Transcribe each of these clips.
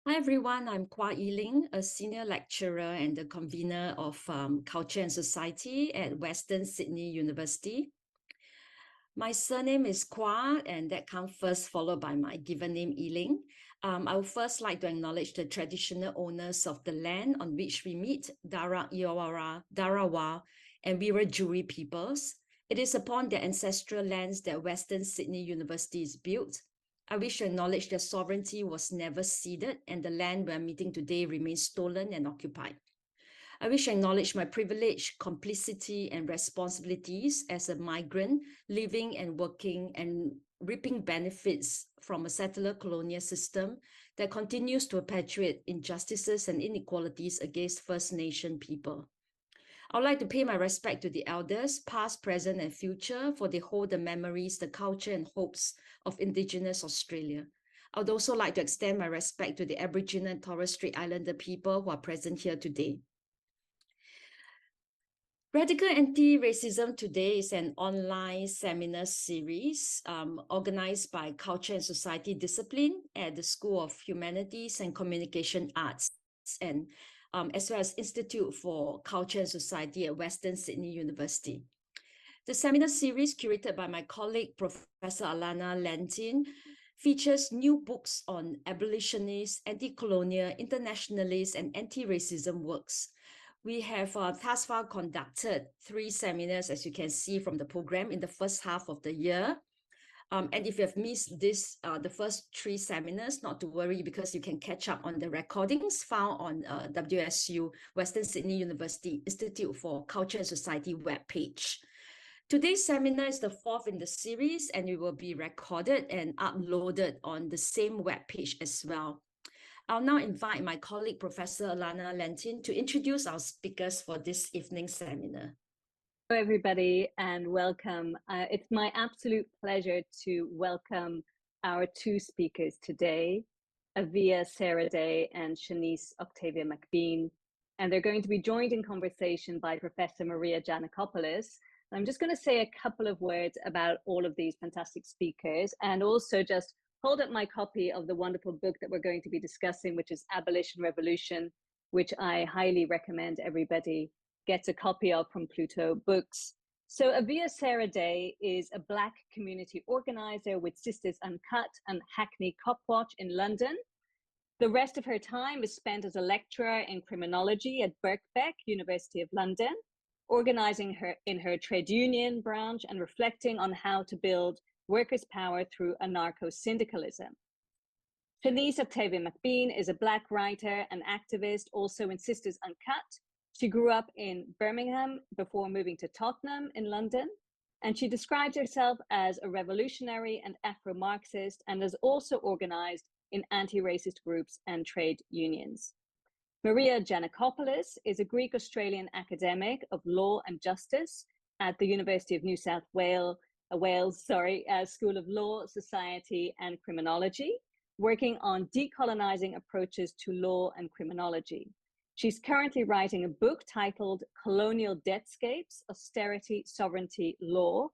Hi everyone, I'm Kwa Yiling, a senior lecturer and the convener of Culture and Society at Western Sydney University. My surname is Kwa, and that comes first, followed by my given name, Yiling. I would first like to acknowledge the traditional owners of the land on which we meet, Darak Iowara, Darawa, and Wiradjuri peoples. It is upon their ancestral lands that Western Sydney University is built. I wish to acknowledge that sovereignty was never ceded and the land we're meeting today remains stolen and occupied. I wish to acknowledge my privilege, complicity, and responsibilities as a migrant living and working and reaping benefits from a settler colonial system that continues to perpetuate injustices and inequalities against First Nation people. I would like to pay my respect to the elders, past, present, and future, for they hold the memories, the culture, and hopes of Indigenous Australia. I would also like to extend my respect to the Aboriginal and Torres Strait Islander people who are present here today. Radical Anti-Racism Today is an online seminar series organized by Culture and Society Discipline at the School of Humanities and Communication Arts, and as well as Institute for Culture and Society at Western Sydney University. The seminar series, curated by my colleague, Professor Alana Lentin, features new books on abolitionist, anti-colonial, internationalist, and anti-racism works. We have thus far conducted 3 seminars, as you can see from the program, in the first half of the year. And if you have missed the first 3 seminars, not to worry, because you can catch up on the recordings found on WSU, Western Sydney University Institute for Culture and Society webpage. Today's seminar is the 4th in the series, and it will be recorded and uploaded on the same webpage as well. I'll now invite my colleague, Professor Alana Lentin, to introduce our speakers for this evening's seminar. Hello, everybody, and welcome. It's my absolute pleasure to welcome our 2 speakers today, Avia Sarah Day and Shanice Octavia McBean. And they're going to be joined in conversation by Professor Maria Giannakopoulos. I'm just going to say a couple of words about all of these fantastic speakers, and also just hold up my copy of the wonderful book that we're going to be discussing, which is Abolition Revolution, which I highly recommend everybody gets a copy of from Pluto Books. So Avia Sarah Day is a Black community organizer with Sisters Uncut and Hackney Copwatch in London. The rest of her time is spent as a lecturer in criminology at Birkbeck, University of London, organizing in her trade union branch and reflecting on how to build workers' power through anarcho-syndicalism. Shanice Octavia McBean is a Black writer and activist, also in Sisters Uncut. She grew up in Birmingham before moving to Tottenham in London, and she describes herself as a revolutionary and Afro-Marxist, and has also organized in anti-racist groups and trade unions. Maria Giannakopoulos is a Greek-Australian academic of law and justice at the University of New South Wales, School of Law, Society and Criminology, working on decolonizing approaches to law and criminology. She's currently writing a book titled Colonial Debtscapes, Austerity, Sovereignty, Law,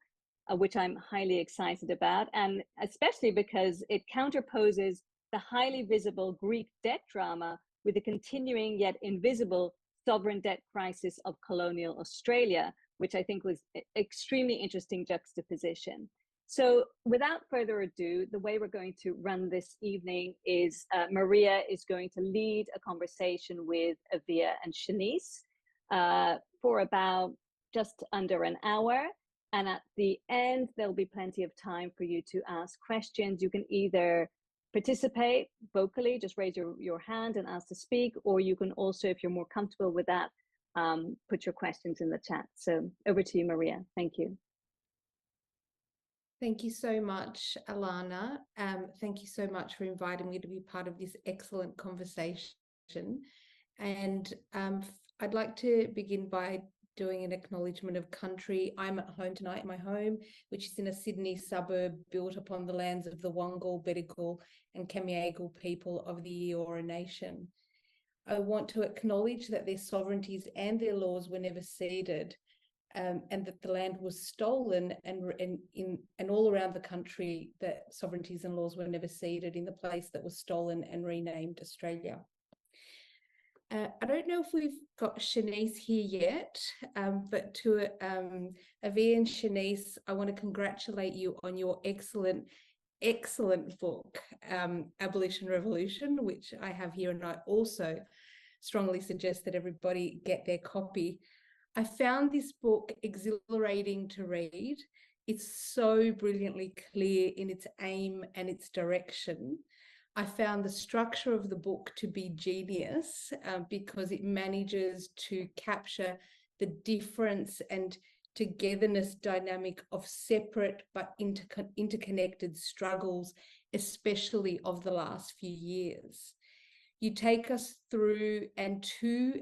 which I'm highly excited about, and especially because it counterposes the highly visible Greek debt drama with the continuing yet invisible sovereign debt crisis of colonial Australia, which I think was an extremely interesting juxtaposition. So without further ado, the way we're going to run this evening is Maria is going to lead a conversation with Avia and Shanice for about just under an hour. And at the end, there'll be plenty of time for you to ask questions. You can either participate vocally, just raise your hand and ask to speak, or you can also, if you're more comfortable with that, put your questions in the chat. So over to you, Maria. Thank you. Thank you so much, Alana. Thank you so much for inviting me to be part of this excellent conversation. And I'd like to begin by doing an acknowledgement of country. I'm at home tonight, my home, which is in a Sydney suburb built upon the lands of the Wangal, Bedigal and Kamiagal people of the Eora Nation. I want to acknowledge that their sovereignties and their laws were never ceded. and that the land was stolen, and all around the country that sovereignties and laws were never ceded in the place that was stolen and renamed Australia. I don't know if we've got Shanice here yet, but to Avi and Shanice, I want to congratulate you on your excellent book, Abolition Revolution, which I have here, and I also strongly suggest that everybody get their copy. I found this book exhilarating to read. It's so brilliantly clear in its aim and its direction. I found the structure of the book to be genius because it manages to capture the difference and togetherness dynamic of separate but interconnected struggles, especially of the last few years. You take us through and to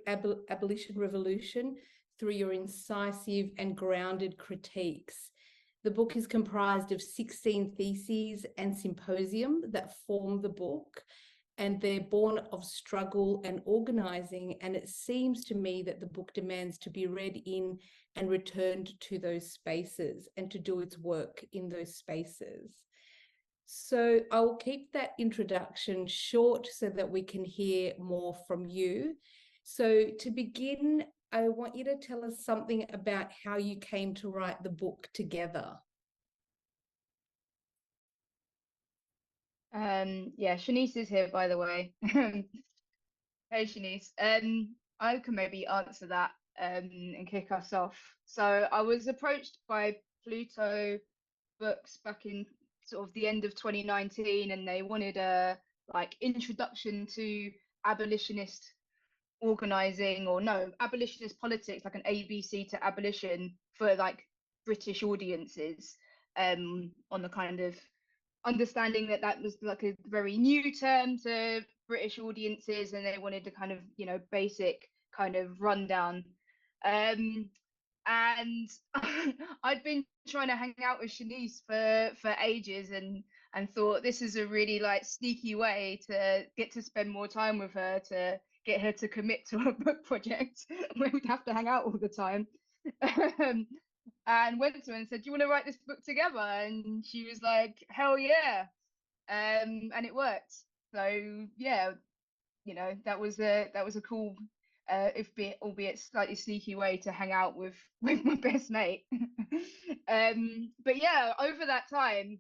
abolition revolution through your incisive and grounded critiques. The book is comprised of 16 theses and symposium that form the book, and they're born of struggle and organising. And it seems to me that the book demands to be read in and returned to those spaces and to do its work in those spaces. So I'll keep that introduction short so that we can hear more from you. So to begin, I want you to tell us something about how you came to write the book together. Yeah, Shanice is here, by the way. Hey, Shanice. I can maybe answer that and kick us off. So I was approached by Pluto Books back in sort of the end of 2019, and they wanted a like introduction to abolitionist organizing, or no, abolitionist politics, like an ABC to abolition for like British audiences, on the kind of understanding that that was like a very new term to British audiences, and they wanted to kind of, you know, basic kind of rundown. And I'd been trying to hang out with Shanice for ages, and thought this is a really like sneaky way to get to spend more time with her, to get her to commit to a book project where we'd have to hang out all the time. And went to her and said, "Do you want to write this book together?" And she was like, "Hell yeah!" And it worked. So yeah, you know, that was a cool, albeit slightly sneaky way to hang out with my best mate. But yeah, over that time,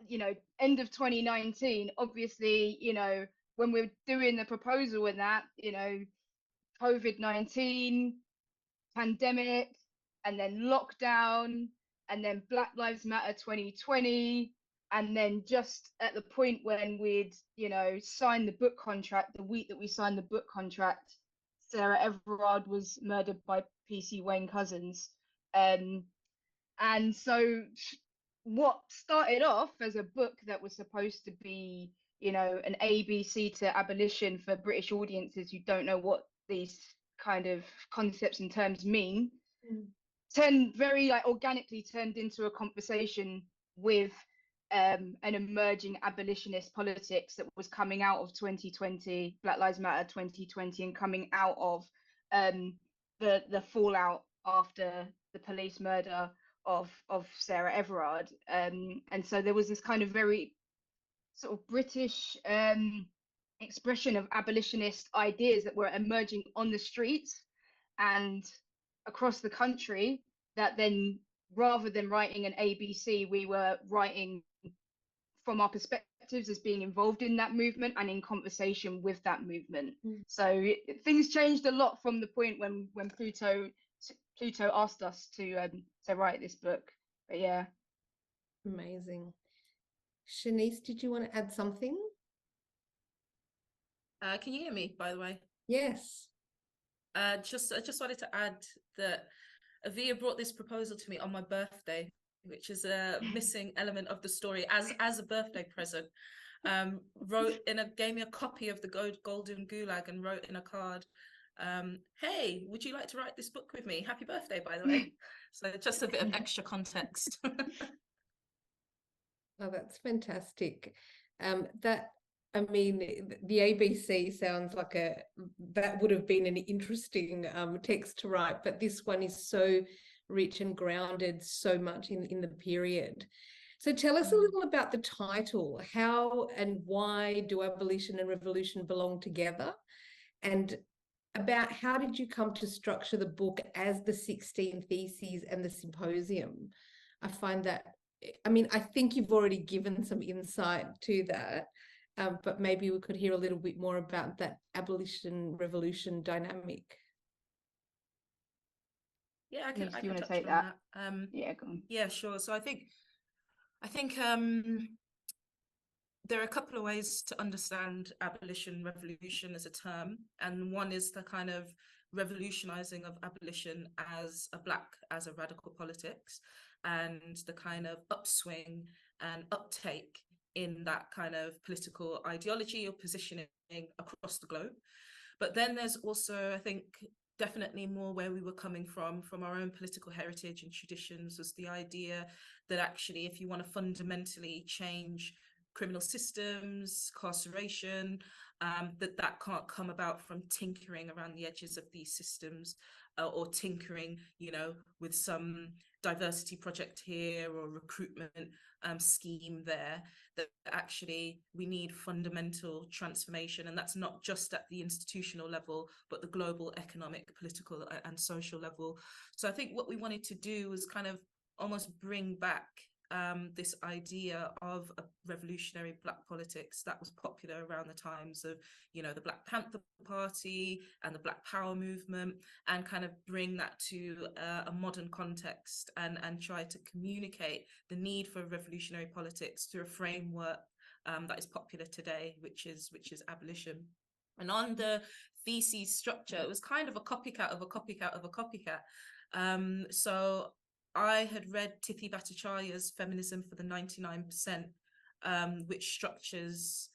you know, end of 2019, obviously, you know, when we're doing the proposal and that, you know, COVID-19, pandemic, and then lockdown, and then Black Lives Matter 2020, and then just at the point when we'd, you know, signed the book contract, the week that we signed the book contract, Sarah Everard was murdered by PC Wayne Couzens. And so what started off as a book that was supposed to be, you know, an ABC to abolition for British audiences who don't know what these kind of concepts and terms mean, turned very like organically turned into a conversation with an emerging abolitionist politics that was coming out of 2020, Black Lives Matter 2020, and coming out of the fallout after the police murder of Sarah Everard. And so there was this kind of very sort of British expression of abolitionist ideas that were emerging on the streets and across the country, that then, rather than writing an ABC, we were writing from our perspectives as being involved in that movement and in conversation with that movement. So things changed a lot from the point when Pluto asked us to write this book. But yeah. Amazing. Shanice, did you want to add something? Can you hear me, by the way? Yes. I just wanted to add that Avia brought this proposal to me on my birthday, which is a missing element of the story as a birthday present. Gave me a copy of the Golden Gulag and wrote in a card, "Hey, would you like to write this book with me? Happy birthday, by the way." So just a bit of extra context. Oh, that's fantastic. That I mean, the ABC sounds like that would have been an interesting text to write, but this one is so rich and grounded so much in the period. So tell us a little about the title. How and why do abolition and revolution belong together? And about how did you come to structure the book as the 16 Theses and the symposium? I find that, I mean, I think you've already given some insight to that, but maybe we could hear a little bit more about that abolition revolution dynamic. Yeah, I Denise, can do you want to touch take on that? that. Yeah, go on. Yeah, sure. So I think there are a couple of ways to understand abolition, revolution as a term. And one is the kind of revolutionizing of abolition as a radical politics, and the kind of upswing and uptake in that kind of political ideology or positioning across the globe. But then there's also, I think, definitely more where we were coming from our own political heritage and traditions, was the idea that actually, if you want to fundamentally change criminal systems, carceration, that can't come about from tinkering around the edges of these systems, or tinkering, with some diversity project here or recruitment scheme there. That actually we need fundamental transformation, and that's not just at the institutional level, but the global economic, political, and social level. So I think what we wanted to do was kind of almost bring back this idea of a revolutionary Black politics that was popular around the times of, the Black Panther Party and the Black Power movement, and kind of bring that to a modern context, and try to communicate the need for revolutionary politics through a framework that is popular today, which is abolition. And on the thesis structure, it was kind of a copycat of a copycat of a copycat. So I had read Tithi Bhattacharya's Feminism for the 99%, which structures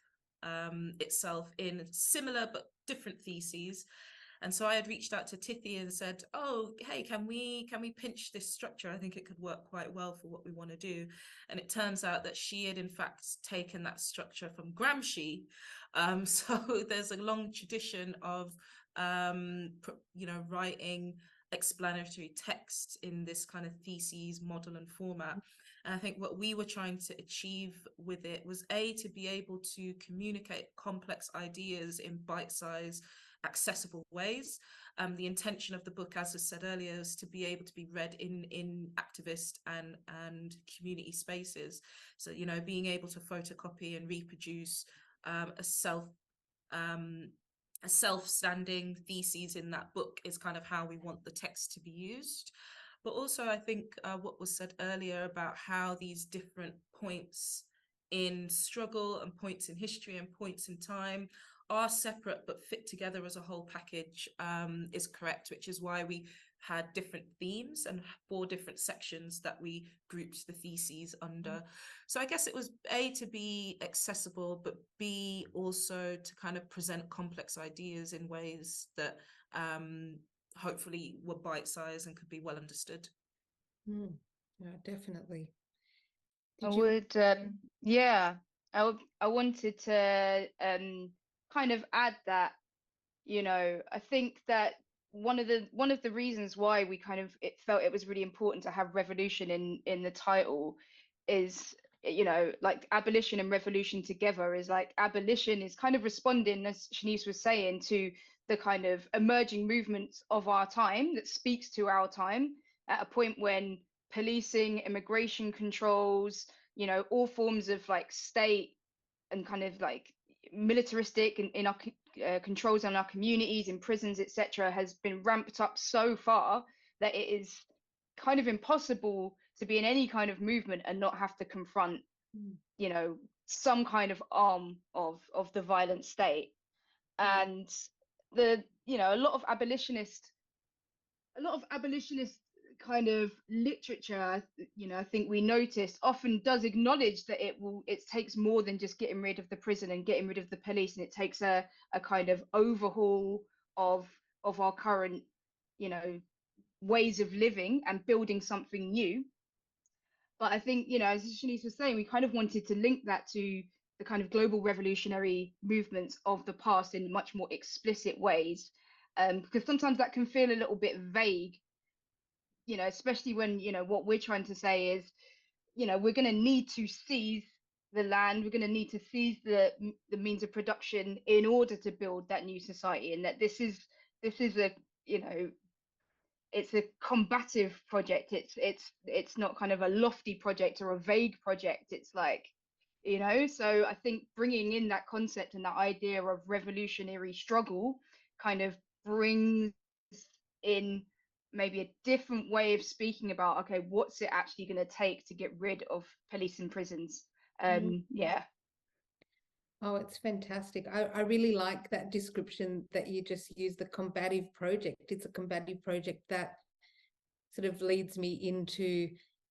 itself in similar but different theses. And so I had reached out to Tithi and said, "Oh, hey, can we pinch this structure? I think it could work quite well for what we want to do." And it turns out that she had in fact taken that structure from Gramsci. So there's a long tradition of writing explanatory text in this kind of theses model and format. And I think what we were trying to achieve with it was to be able to communicate complex ideas in bite-sized, accessible ways. The intention of the book, as I said earlier, is to be able to be read in activist and community spaces. So, being able to photocopy and reproduce a self-standing theses in that book is kind of how we want the text to be used. But also, I think what was said earlier about how these different points in struggle and points in history and points in time are separate but fit together as a whole package is correct, which is why we had different themes and 4 different sections that we grouped the theses under. So I guess it was A, to be accessible, but B, also to kind of present complex ideas in ways that hopefully were bite-sized and could be well understood. Yeah, definitely. I wanted to kind of add that, I think that one of the reasons why we kind of felt it was really important to have revolution in the title is, like abolition and revolution together is like abolition is kind of responding, as Shanice was saying, to the kind of emerging movements of our time that speaks to our time at a point when policing, immigration controls, all forms of like state and kind of like militaristic in our controls on our communities, in prisons, etc., has been ramped up so far that it is kind of impossible to be in any kind of movement and not have to confront, some kind of arm of the violent state. And a lot of abolitionist kind of literature, I think we noticed often does acknowledge that it takes more than just getting rid of the prison and getting rid of the police, and it takes a kind of overhaul of our current, ways of living and building something new. But I think, as Shanice was saying, we kind of wanted to link that to the kind of global revolutionary movements of the past in much more explicit ways, because sometimes that can feel a little bit vague, especially when, what we're trying to say is, we're going to need to seize the land, we're going to need to seize the means of production in order to build that new society, and that this is a, it's a combative project. It's not kind of a lofty project or a vague project. It's like, so I think bringing in that concept and that idea of revolutionary struggle kind of brings in maybe a different way of speaking about, okay, what's it actually going to take to get rid of police and prisons. Yeah. Oh, it's fantastic. I really like that description that you just used, the combative project. It's a combative project that sort of leads me into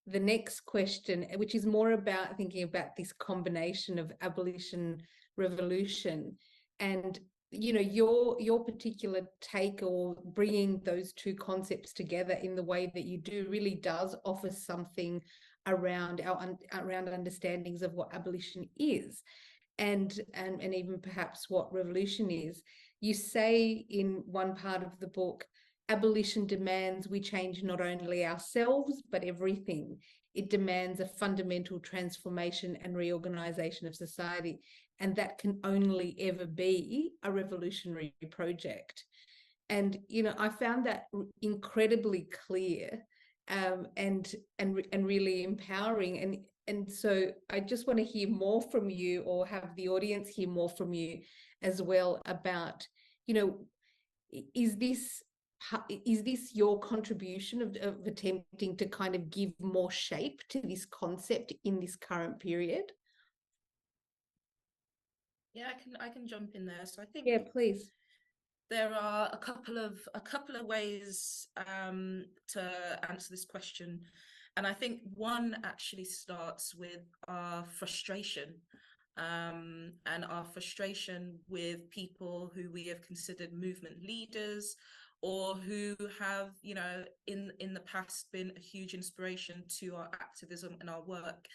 the next question, which is more about thinking about this combination of abolition, revolution, and your particular take, or bringing those two concepts together in the way that you do, really does offer something around around understandings of what abolition is, and even perhaps what revolution is. You say in one part of the book, abolition demands we change not only ourselves, but everything. It demands a fundamental transformation and reorganization of society. And that can only ever be a revolutionary project. And, I found that incredibly clear, and really empowering. And so I just want to hear more from you, or have the audience hear more from you as well about, is this your contribution of attempting to kind of give more shape to this concept in this current period? Yeah, I can jump in there. So I think, yeah, please. There are a couple of ways to answer this question, and I think one actually starts with our frustration, and our frustration with people who we have considered movement leaders, or who have, in the past been a huge inspiration to our activism and our work.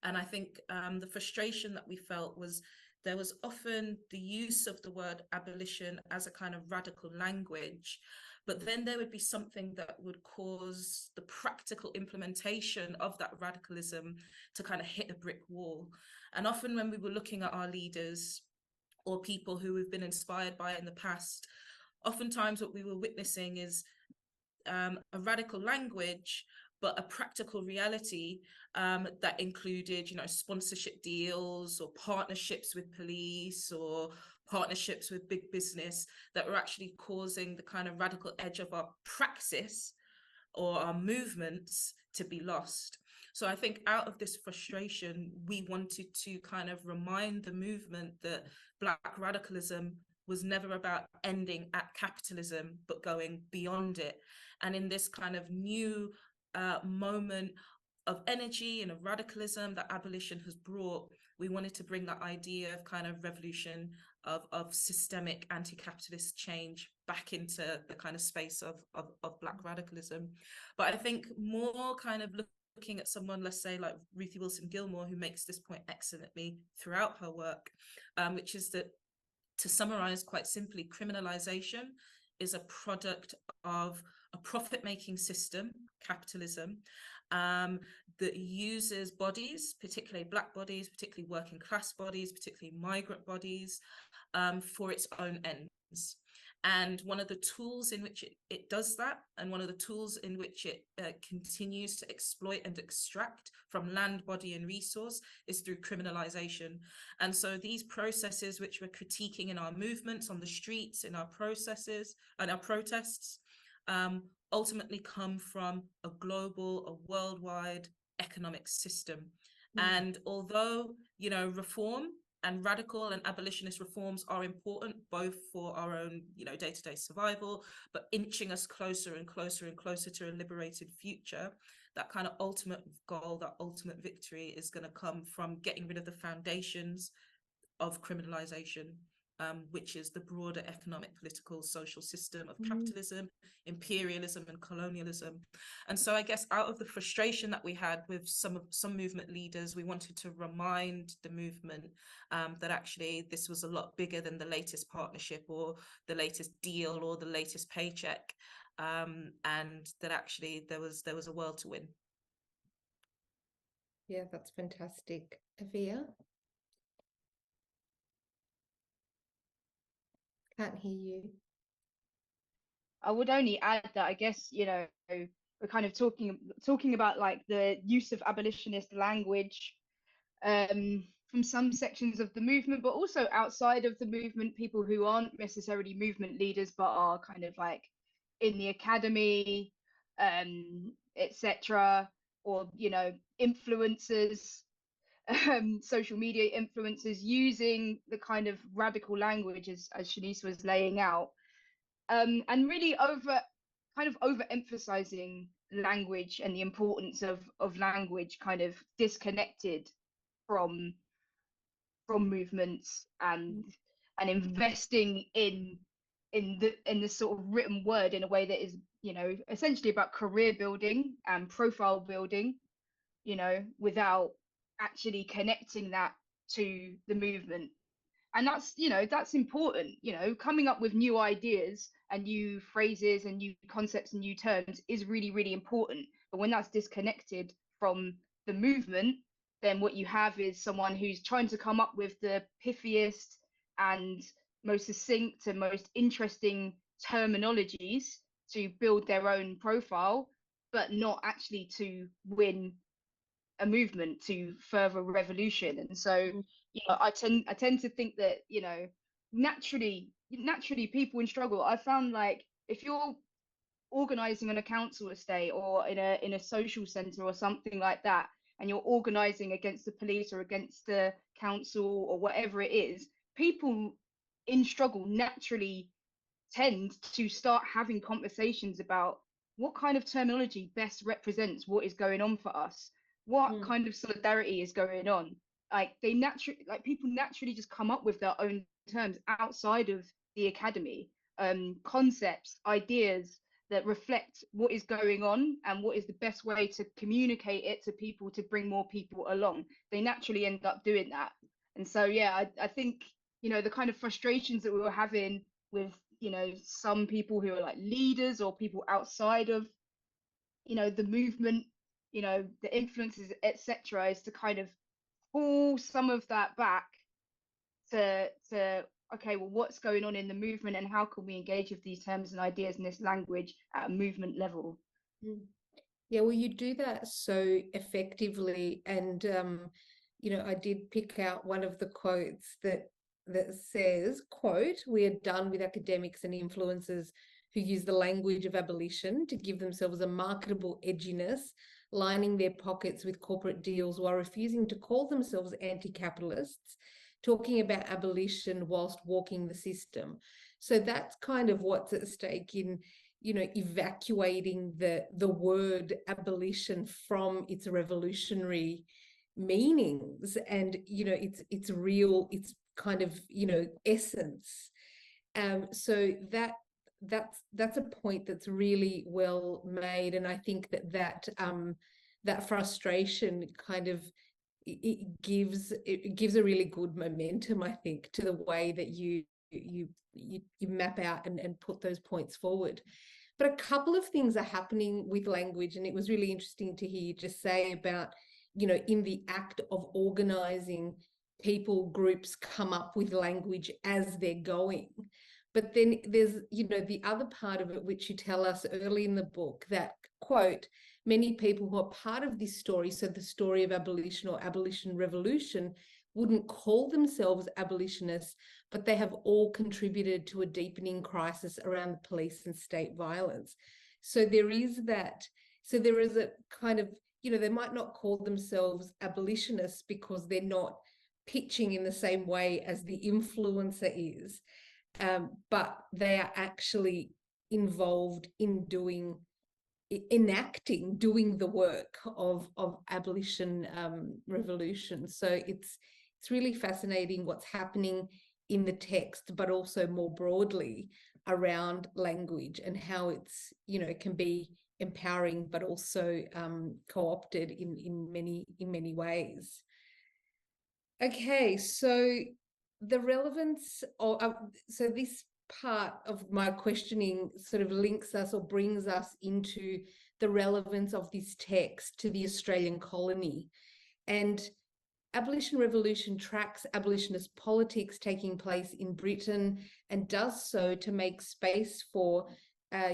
And I think the frustration that we felt was there was often the use of the word abolition as a kind of radical language, but then there would be something that would cause the practical implementation of that radicalism to kind of hit a brick wall. And often when we were looking at our leaders or people who we've been inspired by in the past, oftentimes what we were witnessing is a radical language, but a practical reality that included, sponsorship deals or partnerships with police or partnerships with big business that were actually causing the kind of radical edge of our praxis or our movements to be lost. So I think out of this frustration, we wanted to kind of remind the movement that Black radicalism was never about ending at capitalism, but going beyond it. And in this kind of new moment of energy and of radicalism that abolition has brought, we wanted to bring that idea of kind of revolution, of systemic anti-capitalist change back into the kind of space of Black radicalism. But I think more kind of looking at someone, let's say like Ruthie Wilson-Gilmore, who makes this point excellently throughout her work, which is that, to summarize quite simply, criminalization is a product of a profit-making system, capitalism, that uses bodies, particularly Black bodies, particularly working class bodies, particularly migrant bodies, for its own ends. And one of the tools in which it does that, and one of the tools in which it continues to exploit and extract from land, body, and resource, is through criminalization. And so these processes which we're critiquing in our movements on the streets, in our processes and our protests, ultimately come from a global, a worldwide economic system. And although, reform and radical and abolitionist reforms are important, both for our own, day-to-day survival, but inching us closer and closer and closer to a liberated future, that kind of ultimate goal, that ultimate victory is going to come from getting rid of the foundations of criminalization. which is the broader economic, political, social system of capitalism, imperialism, and colonialism. And so I guess out of the frustration that we had with some movement leaders, we wanted to remind the movement that actually this was a lot bigger than the latest partnership or the latest deal or the latest paycheck, and that actually there was a world to win. Yeah, that's fantastic. Avia? Can't hear you. I would only add that I guess, you know, we're kind of talking about like the use of abolitionist language from some sections of the movement, but also outside of the movement, people who aren't necessarily movement leaders but are kind of like in the academy, etc., or you know, influencers, social media influencers using the kind of radical language as Shanice was laying out, and really overemphasizing language and the importance of language, kind of disconnected from movements, and investing in the sort of written word in a way that is, you know, essentially about career building and profile building, you know, without actually connecting that to the movement. And that's, you know, that's important. You know, coming up with new ideas and new phrases and new concepts and new terms is really, really important. But when that's disconnected from the movement, then what you have is someone who's trying to come up with the pithiest and most succinct and most interesting terminologies to build their own profile, but not actually to win a movement, to further revolution. And so, you know, I tend to think that, you know, naturally people in struggle, I found, like, if you're organizing on a council estate or in a social center or something like that, and you're organizing against the police or against the council or whatever it is, people in struggle naturally tend to start having conversations about what kind of terminology best represents what is going on for us, what kind of solidarity is going on. Like, people naturally just come up with their own terms outside of the academy, concepts, ideas that reflect what is going on and what is the best way to communicate it to people, to bring more people along. They naturally end up doing that. And so, yeah, I think, you know, the kind of frustrations that we were having with, you know, some people who are like leaders or people outside of, you know, the movement, you know, the influences, etc., is to kind of pull some of that back to okay, well, what's going on in the movement and how can we engage with these terms and ideas and this language at a movement level. Yeah, well, you do that so effectively. And you know, I did pick out one of the quotes that says, quote, "We are done with academics and influencers who use the language of abolition to give themselves a marketable edginess, lining their pockets with corporate deals while refusing to call themselves anti-capitalists, talking about abolition whilst walking the system." So that's kind of what's at stake in, you know, evacuating the word abolition from its revolutionary meanings and, you know, its real, its kind of, you know, essence. So that's a point that's really well made, and I think that frustration kind of it gives a really good momentum, I think, to the way that you map out and put those points forward. But a couple of things are happening with language, and it was really interesting to hear you just say about, you know, in the act of organizing, people, groups come up with language as they're going. But then there's, you know, the other part of it, which you tell us early in the book, that, quote, "Many people who are part of this story," so the story of abolition or abolition revolution, "wouldn't call themselves abolitionists, but they have all contributed to a deepening crisis around the police and state violence." So there is that. So there is a kind of, you know, they might not call themselves abolitionists because they're not pitching in the same way as the influencer is, but they are actually involved in doing the work of abolition revolution. So it's really fascinating what's happening in the text, but also more broadly around language and how it's, can be empowering, but also co-opted in many ways. Okay, so the relevance of so this part of my questioning sort of links us or brings us into the relevance of this text to the Australian colony. And Abolition Revolution tracks abolitionist politics taking place in Britain and does so to make space for,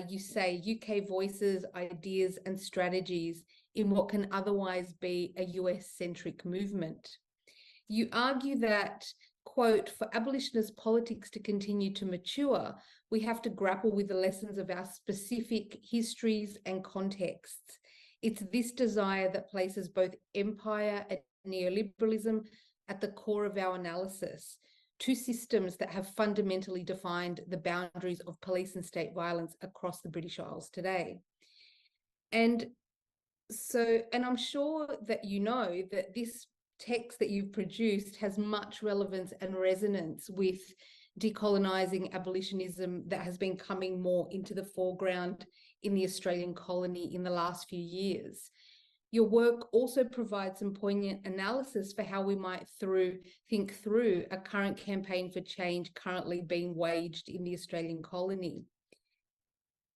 you say, UK voices, ideas, and strategies in what can otherwise be a US-centric movement. You argue that, quote, for abolitionist politics to continue to mature, we have to grapple with the lessons of our specific histories and contexts. It's this desire that places both empire and neoliberalism at the core of our analysis, two systems that have fundamentally defined the boundaries of police and state violence across the British Isles today. And I'm sure that you know that this text that you've produced has much relevance and resonance with decolonising abolitionism that has been coming more into the foreground in the Australian colony in the last few years. Your work also provides some poignant analysis for how we might think through a current campaign for change currently being waged in the Australian colony.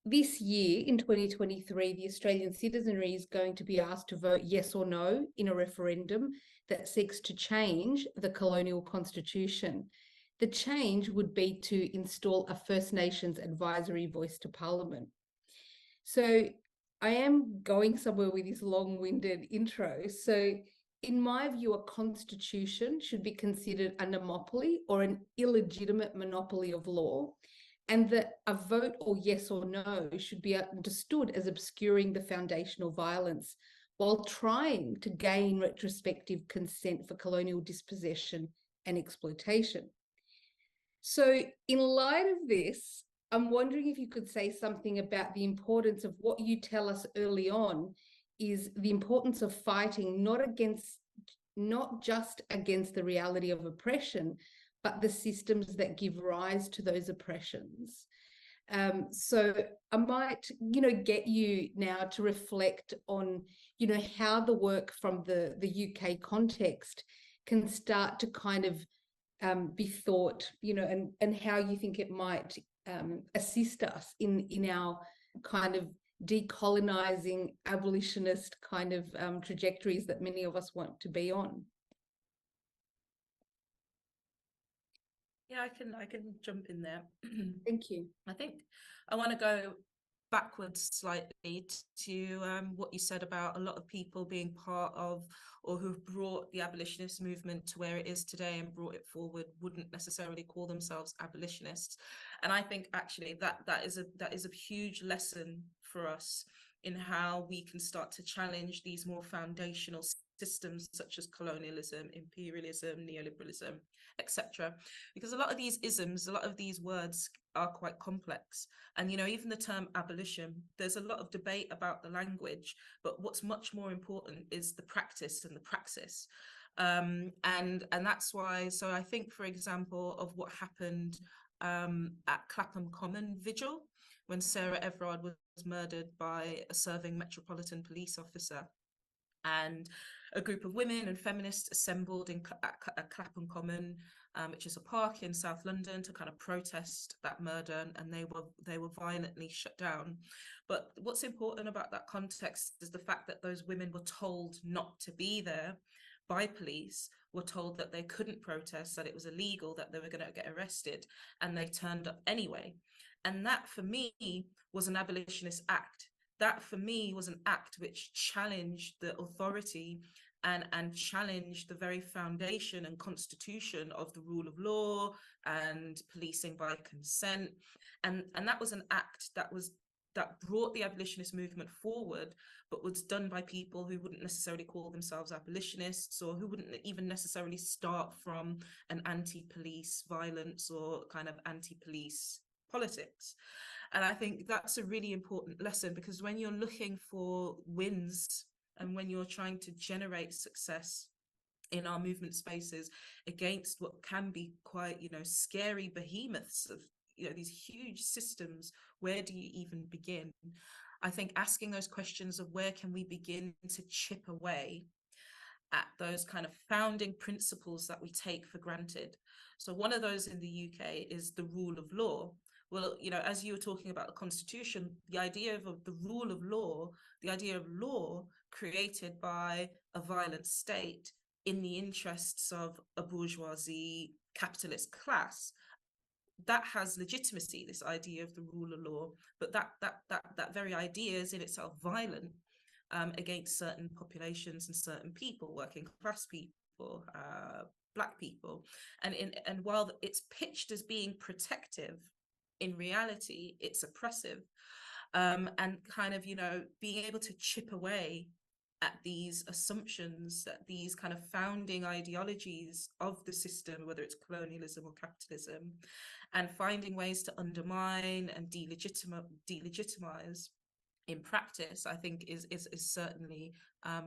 This year, in 2023, the Australian citizenry is going to be asked to vote yes or no in a referendum that seeks to change the colonial constitution. The change would be to install a First Nations advisory voice to Parliament. So I am going somewhere with this long-winded intro. So in my view, a constitution should be considered a monopoly or an illegitimate monopoly of law, and that a vote or yes or no should be understood as obscuring the foundational violence while trying to gain retrospective consent for colonial dispossession and exploitation. So in light of this, I'm wondering if you could say something about the importance of what you tell us early on is the importance of fighting not just against the reality of oppression, but the systems that give rise to those oppressions. So I might, get you now to reflect on, how the work from the UK context can start to kind of be thought, and how you think it might assist us in our kind of decolonizing abolitionist kind of trajectories that many of us want to be on. Yeah, I can jump in there. Thank you. I think I want to go backwards slightly to what you said about a lot of people being part of or who've brought the abolitionist movement to where it is today and brought it forward wouldn't necessarily call themselves abolitionists. And I think actually that is a huge lesson for us in how we can start to challenge these more foundational systems such as colonialism, imperialism, neoliberalism, etc. Because a lot of these isms, a lot of these words are quite complex. And, even the term abolition, there's a lot of debate about the language, but what's much more important is the practice and the praxis. And that's why, so I think, for example, of what happened at Clapham Common Vigil, when Sarah Everard was murdered by a serving Metropolitan Police officer. And a group of women and feminists assembled at Clapham Common, which is a park in South London, to kind of protest that murder, and they were violently shut down. But what's important about that context is the fact that those women were told not to be there by police, were told that they couldn't protest, that it was illegal, that they were going to get arrested, and they turned up anyway. And that, for me, was an abolitionist act. That, for me, was an act which challenged the authority and challenged the very foundation and constitution of the rule of law and policing by consent. And that was an act that brought the abolitionist movement forward, but was done by people who wouldn't necessarily call themselves abolitionists, or who wouldn't even necessarily start from an anti-police violence or kind of anti-police politics. And I think that's a really important lesson, because when you're looking for wins and when you're trying to generate success, in our movement spaces against what can be quite, scary behemoths of, these huge systems. Where do you even begin? I think asking those questions of where can we begin to chip away at those kind of founding principles that we take for granted. So one of those in the UK is the rule of law. Well, as you were talking about the Constitution, the idea of the rule of law, the idea of law created by a violent state in the interests of a bourgeoisie capitalist class, that has legitimacy, this idea of the rule of law, but that very idea is in itself violent against certain populations and certain people, working class people, Black people, and while it's pitched as being protective, in reality it's oppressive, and kind of being able to chip away at these assumptions, that these kind of founding ideologies of the system, whether it's colonialism or capitalism, and finding ways to undermine and delegitimize in practice, I think is certainly a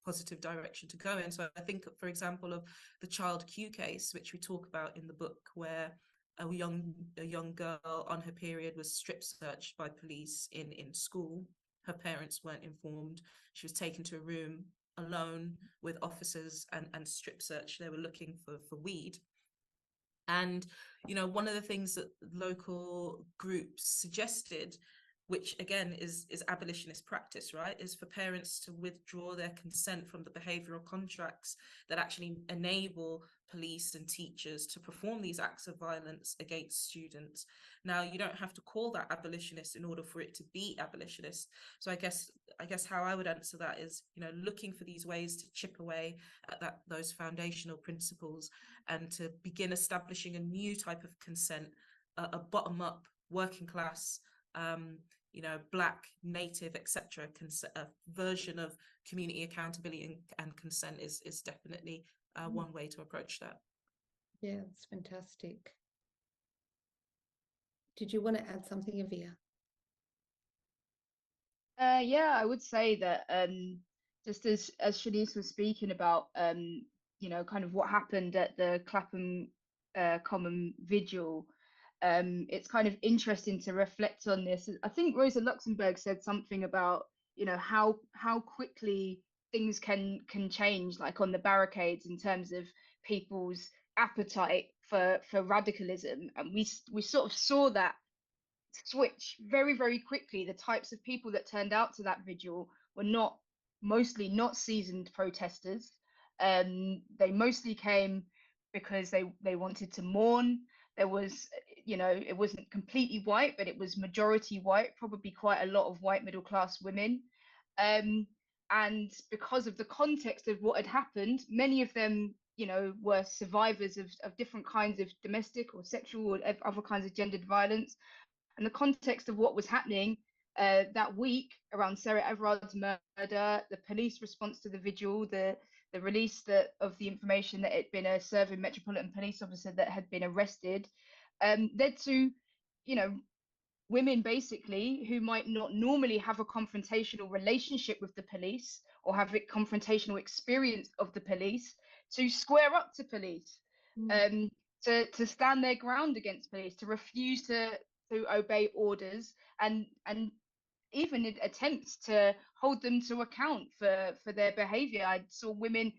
positive direction to go in. So I think, for example, of the Child Q case, which we talk about in the book, where a young girl on her period was strip searched by police in school. Her parents weren't informed. She was taken to a room alone with officers and strip searched. They were looking for weed. And, one of the things that local groups suggested, which again is abolitionist practice, right, is for parents to withdraw their consent from the behavioral contracts that actually enable police and teachers to perform these acts of violence against students. Now, you don't have to call that abolitionist in order for it to be abolitionist. So I guess how I would answer that is, looking for these ways to chip away at those foundational principles and to begin establishing a new type of consent, a bottom-up, working class, Black, Native, etc. version of community accountability and consent is definitely one way to approach that. Yeah, that's fantastic. Did you want to add something, Avia? Yeah, I would say that just as Shanice was speaking about, kind of what happened at the Clapham Common Vigil, it's kind of interesting to reflect on this. I think Rosa Luxemburg said something about, how quickly things can change, like on the barricades, in terms of people's appetite for radicalism, and we sort of saw that switch very, very quickly. The types of people that turned out to that vigil were mostly not seasoned protesters. They mostly came because they wanted to mourn. There was, it wasn't completely white, but it was majority white, probably quite a lot of white middle class women. And because of the context of what had happened, many of them, were survivors of different kinds of domestic or sexual or other kinds of gendered violence. And the context of what was happening that week around Sarah Everard's murder, the police response to the vigil, the release of the information that it had been a serving Metropolitan Police officer that had been arrested, led to, women basically who might not normally have a confrontational relationship with the police or have a confrontational experience of the police to square up to police, to stand their ground against police, to refuse to obey orders, and even in attempts to hold them to account for their behavior. I saw women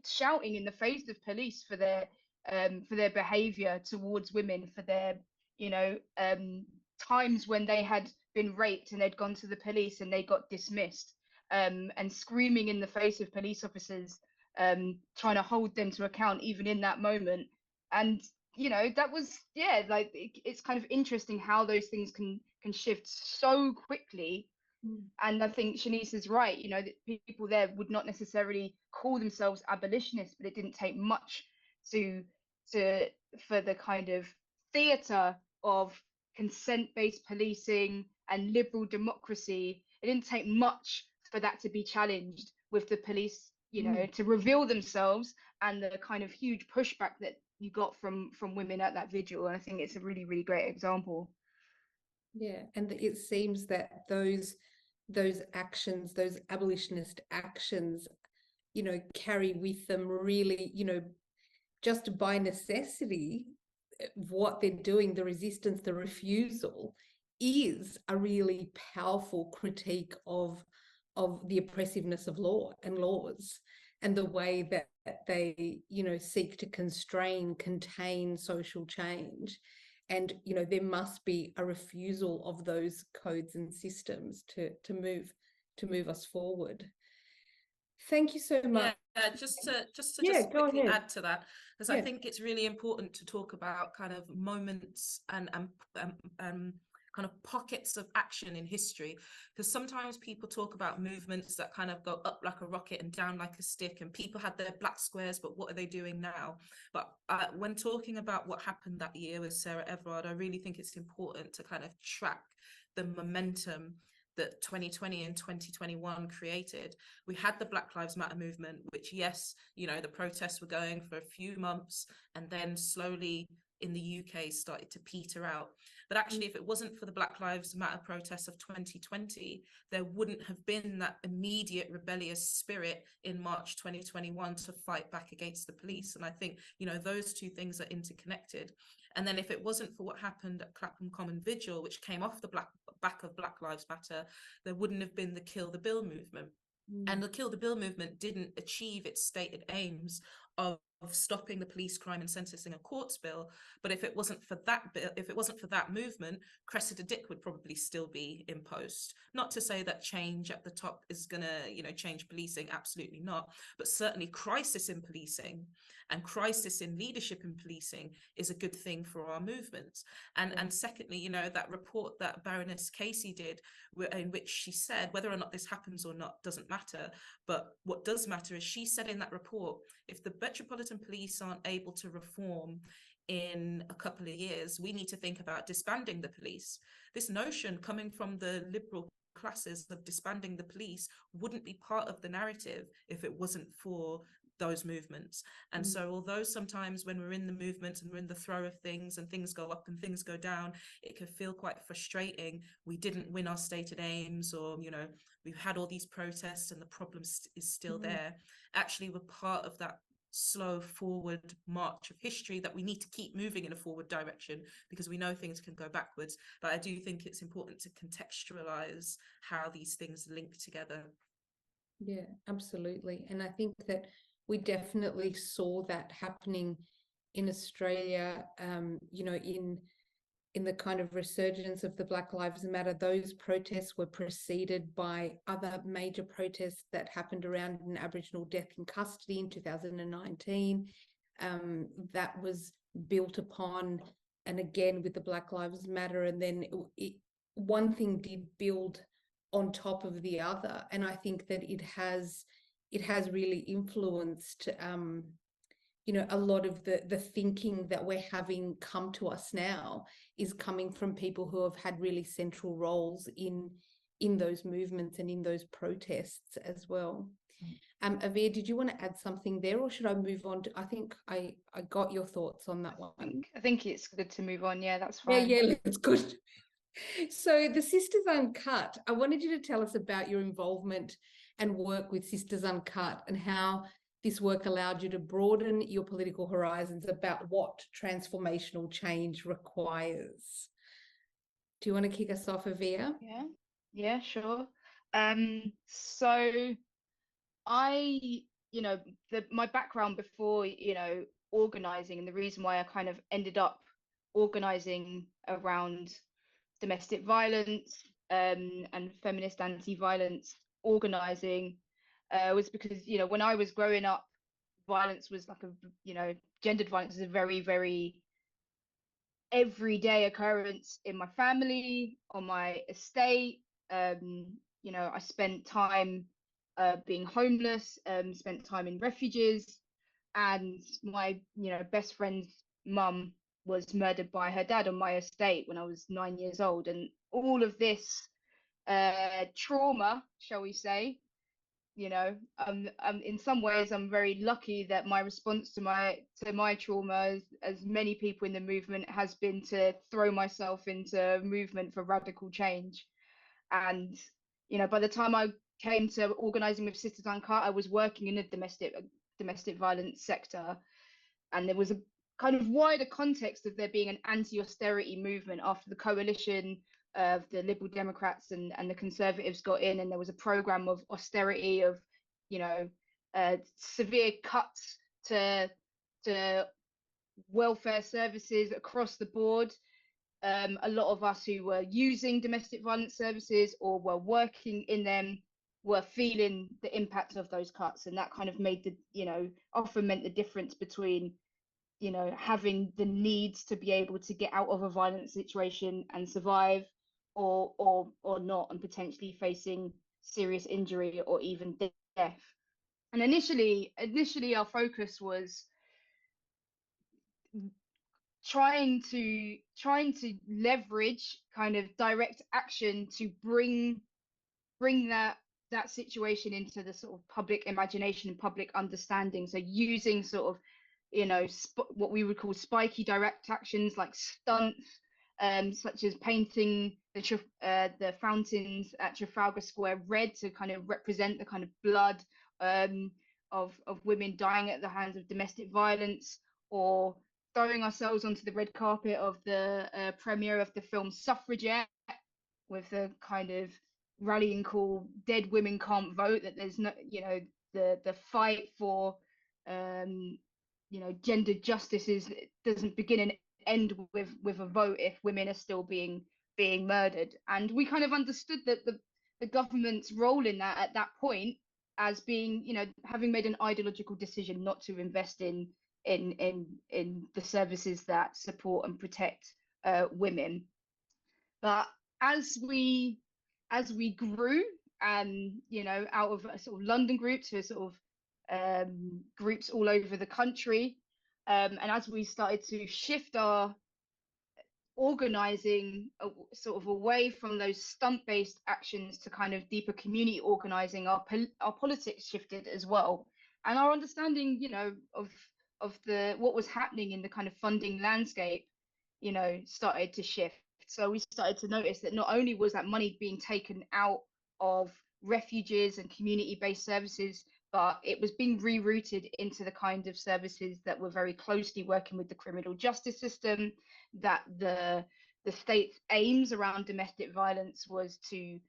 shouting in the face of police for their behavior towards women, for their times when they had been raped and they'd gone to the police and they got dismissed, and screaming in the face of police officers, trying to hold them to account even in that moment. And that was, yeah, like it's kind of interesting how those things can shift so quickly. And I think Shanice is right, that people there would not necessarily call themselves abolitionists, but it didn't take much for the kind of theatre of consent-based policing and liberal democracy. It didn't take much for that to be challenged, with the police, to reveal themselves, and the kind of huge pushback that you got from women at that vigil. And I think it's a really, really great example. Yeah, and it seems that those actions, those abolitionist actions, carry with them really, just by necessity, what they're doing, the resistance, the refusal, is a really powerful critique of the oppressiveness of law and laws, and the way that they, seek to contain social change. And, there must be a refusal of those codes and systems to move us forward. Thank you so much. Yeah, just to Yeah, just go quickly ahead. add to that, because I think it's really important to talk about kind of moments and kind of pockets of action in history, because sometimes people talk about movements that kind of go up like a rocket and down like a stick, and people had their black squares, but what are they doing now? But when talking about what happened that year with Sarah Everard, I really think it's important to kind of track the momentum that 2020 and 2021 created. We had the Black Lives Matter movement, which, yes, the protests were going for a few months, and then slowly in the UK started to peter out. But actually, if it wasn't for the Black Lives Matter protests of 2020, there wouldn't have been that immediate rebellious spirit in March 2021 to fight back against the police. And I think, those two things are interconnected. And then if it wasn't for what happened at Clapham Common Vigil, which came off the back of Black Lives Matter, there wouldn't have been the Kill the Bill movement. And the Kill the Bill movement didn't achieve its stated aims of stopping the police crime and sentencing and courts bill. But if it wasn't for that movement, Cressida Dick would probably still be in post. Not to say that change at the top is gonna, change policing, absolutely not. But certainly crisis in policing and crisis in leadership in policing is a good thing for our movements. And secondly, that report that Baroness Casey did, in which she said whether or not this happens or not doesn't matter, but what does matter is she said in that report, if the Metropolitan Police aren't able to reform in a couple of years, we need to think about disbanding the police. This notion coming from the liberal classes of disbanding the police wouldn't be part of the narrative if it wasn't for those movements. And so although sometimes when we're in the movement and we're in the throw of things and things go up and things go down, it can feel quite frustrating. We didn't win our stated aims, or we've had all these protests and the problem is still there. Actually, we're part of that slow forward march of history that we need to keep moving in a forward direction, because we know things can go backwards. But I do think it's important to contextualize how these things link together. Yeah, absolutely. And I think that we definitely saw that happening in Australia, in the kind of resurgence of the Black Lives Matter. Those protests were preceded by other major protests that happened around an Aboriginal death in custody in 2019. That was built upon, and again with the Black Lives Matter, and then one thing did build on top of the other. And I think that it has really influenced a lot of the thinking that we're having come to us now is coming from people who have had really central roles in those movements and in those protests as well. Avia, did you want to add something there, or should I move on to, I think I got your thoughts on that one. I think it's good to move on. Yeah, that's fine. Yeah, it's good. So the Sisters Uncut, I wanted you to tell us about your involvement and work with Sisters Uncut, and how this work allowed you to broaden your political horizons about what transformational change requires. Do you want to kick us off, Avia? Yeah, sure. So I, my background before, organizing, and the reason why I kind of ended up organizing around domestic violence and feminist anti-violence organizing was because, when I was growing up, violence was like gendered violence is a very, very everyday occurrence in my family, on my estate. I spent time being homeless, spent time in refuges, and my best friend's mum was murdered by her dad on my estate when I was 9 years old. And all of this trauma, shall we say, in some ways I'm very lucky that my response to my trauma, as many people in the movement, has been to throw myself into movement for radical change. And by the time I came to organising with Sisters Uncut, I was working in the domestic violence sector, and there was a kind of wider context of there being an anti-austerity movement after the coalition of the Liberal Democrats and the Conservatives got in, and there was a program of austerity, of, you know, severe cuts to welfare services across the board. A lot of us who were using domestic violence services or were working in them were feeling the impact of those cuts, and that kind of made the, you know, often meant the difference between, you know, having the needs to be able to get out of a violent situation and survive, or not, and potentially facing serious injury or even death. And initially our focus was trying to leverage kind of direct action to bring that situation into the sort of public imagination and public understanding. So using sort of, you know, what we would call spiky direct actions, like stunts, such as painting the fountains at Trafalgar Square red to kind of represent the kind of blood of women dying at the hands of domestic violence, or throwing ourselves onto the red carpet of the premiere of the film Suffragette with the kind of rallying call, dead women can't vote, that there's no, you know, the fight for you know, gender justice doesn't begin and end with a vote if women are still being murdered. And we kind of understood that the government's role in that at that point as being, you know, having made an ideological decision not to invest in the services that support and protect women. But as we grew, you know, out of a sort of London group to sort of groups all over the country, and as we started to shift our organizing sort of away from those stunt-based actions to kind of deeper community organizing, our politics shifted as well, and our understanding, you know, of the what was happening in the kind of funding landscape, you know, started to shift. So we started to notice that not only was that money being taken out of refuges and community-based services, but it was being rerouted into the kind of services that were very closely working with the criminal justice system, that the state's aims around domestic violence was to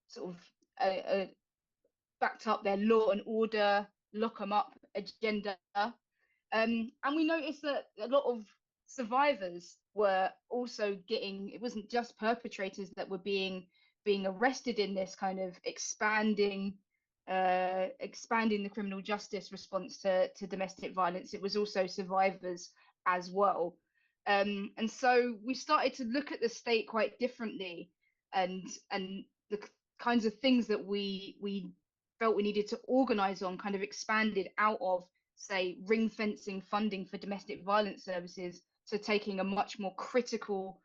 sort of backed up their law and order, lock them up agenda. And we noticed that a lot of survivors were also getting, it wasn't just perpetrators that were being arrested in this kind of expanding the criminal justice response to domestic violence. It was also survivors as well. And so we started to look at the state quite differently, and the kinds of things that we felt we needed to organize on kind of expanded out of, say, ring fencing funding for domestic violence services, to taking a much more critical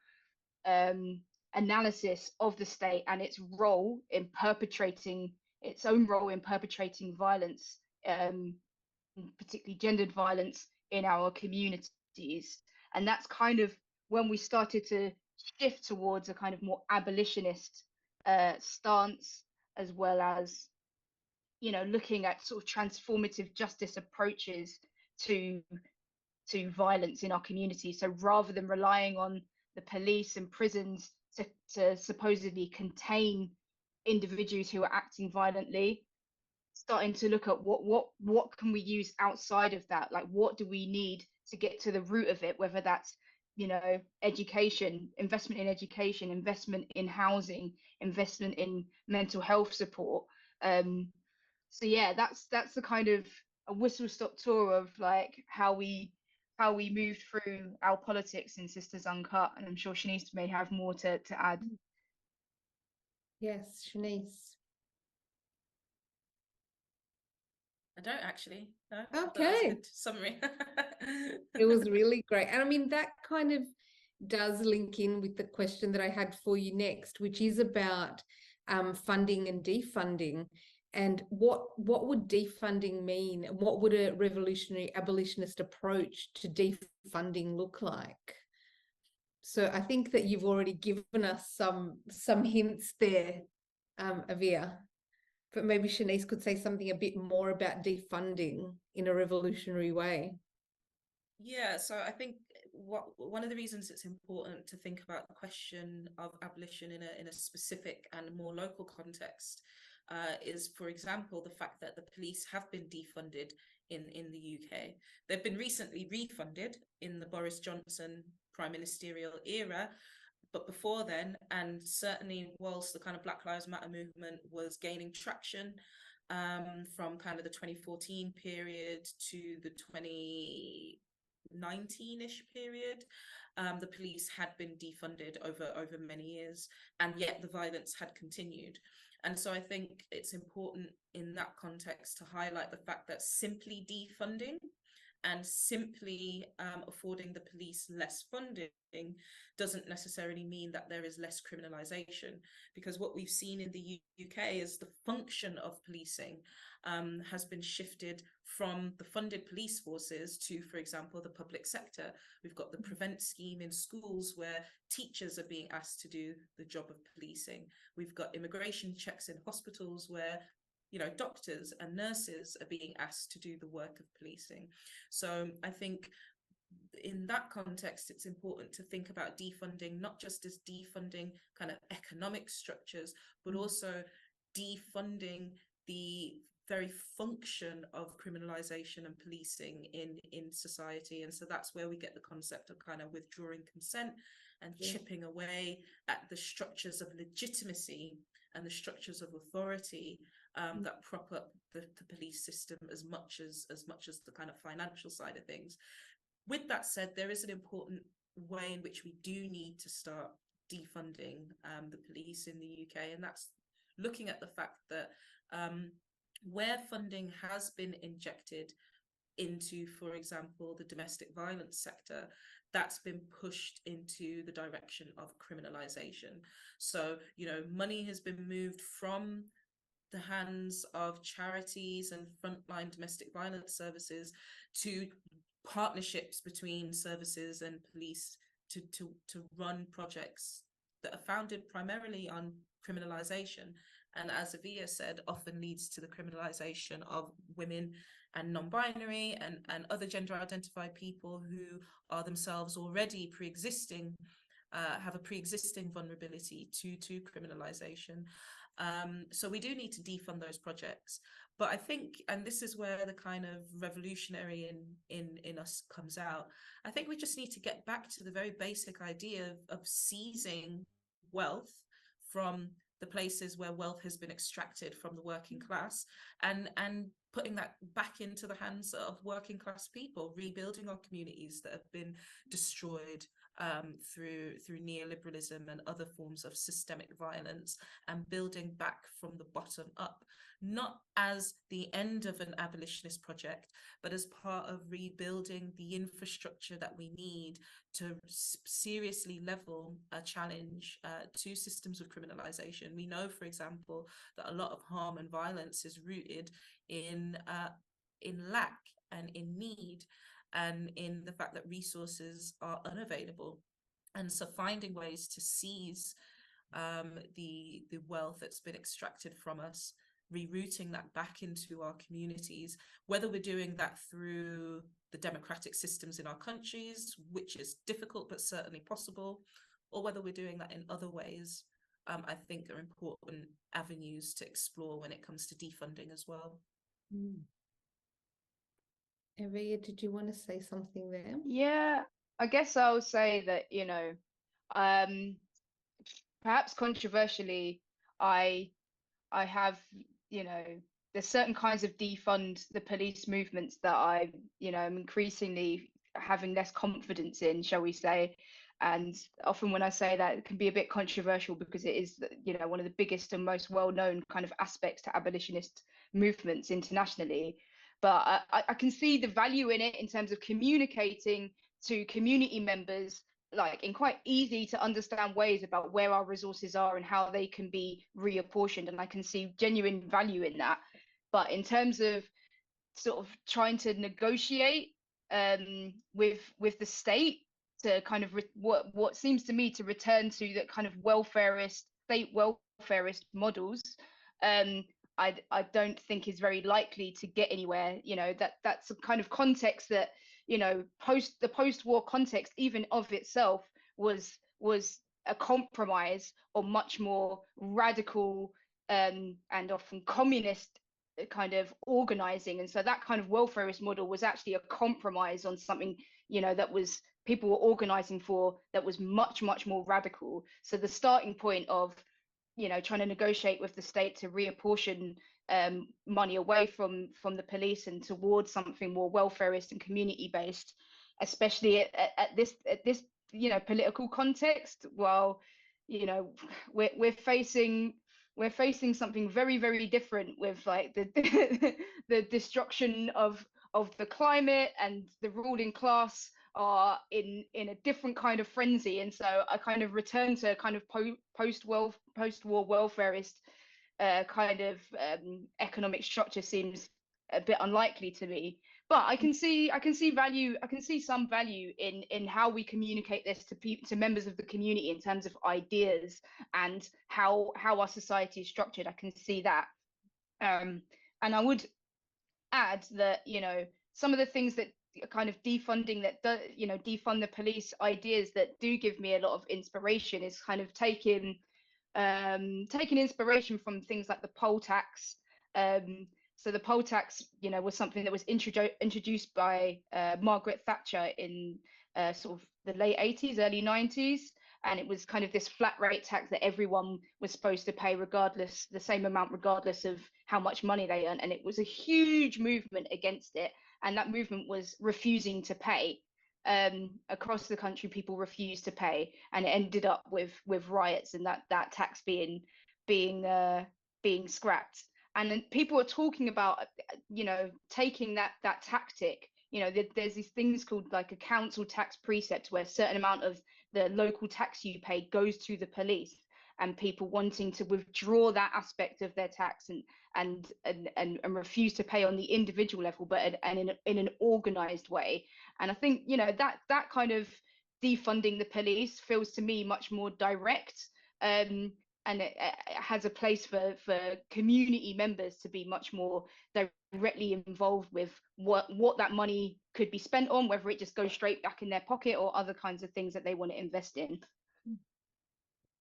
analysis of the state and its role in perpetrating its own role in perpetrating violence, particularly gendered violence in our communities. And that's kind of when we started to shift towards a kind of more abolitionist stance, as well as, you know, looking at sort of transformative justice approaches to violence in our community. So rather than relying on the police and prisons to supposedly contain individuals who are acting violently, starting to look at what can we use outside of that, like what do we need to get to the root of it, whether that's, you know, education, investment in education, investment in housing, investment in mental health support. So yeah, that's the kind of a whistle-stop tour of like how we moved through our politics in Sisters Uncut, and I'm sure Shanice may have more to add. Yes, Shanice. I don't actually. No, Okay. that was a good summary. It was really great. And I mean, that kind of does link in with the question that I had for you next, which is about funding and defunding. And what would defunding mean? And what would a revolutionary abolitionist approach to defunding look like? So I think that you've already given us some hints there, Avia. But maybe Shanice could say something a bit more about defunding in a revolutionary way. Yeah, so I think one of the reasons it's important to think about the question of abolition in a specific and more local context is, for example, the fact that the police have been defunded in the UK. They've been recently refunded in the Boris Johnson prime ministerial era, but before then, and certainly whilst the kind of Black Lives Matter movement was gaining traction, from kind of the 2014 period to the 2019-ish period, the police had been defunded over many years, and yet the violence had continued. And so I think it's important in that context to highlight the fact that simply defunding and simply affording the police less funding doesn't necessarily mean that there is less criminalization, because what we've seen in the UK is the function of policing has been shifted from the funded police forces to, for example, the public sector. We've got the Prevent scheme in schools where teachers are being asked to do the job of policing. We've got immigration checks in hospitals where doctors and nurses are being asked to do the work of policing. So I think in that context, it's important to think about defunding, not just as defunding kind of economic structures, but also defunding the very function of criminalization and policing in society. And so that's where we get the concept of kind of withdrawing consent and chipping away at the structures of legitimacy and the structures of authority that prop up the police system as much as the kind of financial side of things. With that said, there is an important way in which we do need to start defunding the police in the UK, and that's looking at the fact that where funding has been injected into, for example, the domestic violence sector, that's been pushed into the direction of criminalization. So, money has been moved from the hands of charities and frontline domestic violence services to partnerships between services and police to run projects that are founded primarily on criminalization, and as Avia said, often leads to the criminalization of women and non-binary and other gender identified people who are themselves already pre-existing, have a pre-existing vulnerability to criminalization. So we do need to defund those projects. But I think, and this is where the kind of revolutionary in us comes out, I think we just need to get back to the very basic idea of seizing wealth from the places where wealth has been extracted from the working class, and putting that back into the hands of working class people, rebuilding our communities that have been destroyed through neoliberalism and other forms of systemic violence, and building back from the bottom up, not as the end of an abolitionist project, but as part of rebuilding the infrastructure that we need to seriously level a challenge to systems of criminalization. We know, for example, that a lot of harm and violence is rooted in lack and in need, and in the fact that resources are unavailable. And so finding ways to seize the wealth that's been extracted from us, rerouting that back into our communities, whether we're doing that through the democratic systems in our countries, which is difficult but certainly possible, or whether we're doing that in other ways, I think are important avenues to explore when it comes to defunding as well. Evia, did you want to say something there? Yeah, I guess I'll say that, perhaps controversially, I have, there's certain kinds of defund the police movements that I'm increasingly having less confidence in, shall we say. And often when I say that, it can be a bit controversial because it is, one of the biggest and most well-known kind of aspects to abolitionist movements internationally. But I can see the value in it in terms of communicating to community members, like in quite easy to understand ways about where our resources are and how they can be reapportioned. And I can see genuine value in that. But in terms of sort of trying to negotiate with the state to kind of what seems to me to return to that kind of welfarist, state welfarist models, I don't think is very likely to get anywhere. You know, that's a kind of context that, you know, the post-war context even of itself was a compromise on much more radical and often communist kind of organizing. And so that kind of welfarist model was actually a compromise on something, you know, that was people were organizing for, that was much more radical. So the starting point of, you know, trying to negotiate with the state to reapportion money away from the police and towards something more welfarist and community based, especially at this you know, political context, while, you know, we're facing something very different with like the the destruction of the climate, and the ruling class are in a different kind of frenzy. And so I kind of return to kind of post-war welfarist kind of economic structure seems a bit unlikely to me. But I can see some value in how we communicate this to members of the community in terms of ideas and how our society is structured. I can see that. And I would add that, you know, some of the things that kind of defunding that do, you know, defund the police ideas that do give me a lot of inspiration is kind of taking inspiration from things like the poll tax. So the poll tax, you know, was something that was introduced by Margaret Thatcher in sort of the late 80s, early 90s. And it was kind of this flat rate tax that everyone was supposed to pay regardless, the same amount regardless of how much money they earn. And it was a huge movement against it. And that movement was refusing to pay. Across the country, people refused to pay, and it ended up with riots and that tax being scrapped. And then people are talking about, you know, taking that tactic. You know, there's these things called like a council tax precept, where a certain amount of the local tax you pay goes to the police, and people wanting to withdraw that aspect of their tax and refuse to pay on the individual level, but in an organized way. And I think, you know, that kind of defunding the police feels to me much more direct, and it has a place for community members to be much more directly involved with what that money could be spent on, whether it just goes straight back in their pocket or other kinds of things that they want to invest in.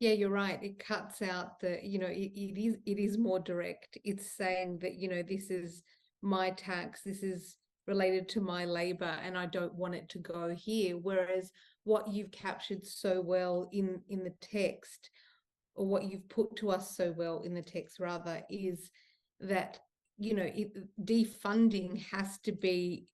Yeah, you're right. It cuts out the, you know, it is more direct. It's saying that, you know, this is my tax, this is related to my labor, and I don't want it to go here. Whereas what you've captured so well in the text, or what you've put to us so well in the text rather, is that, you know, defunding has to be,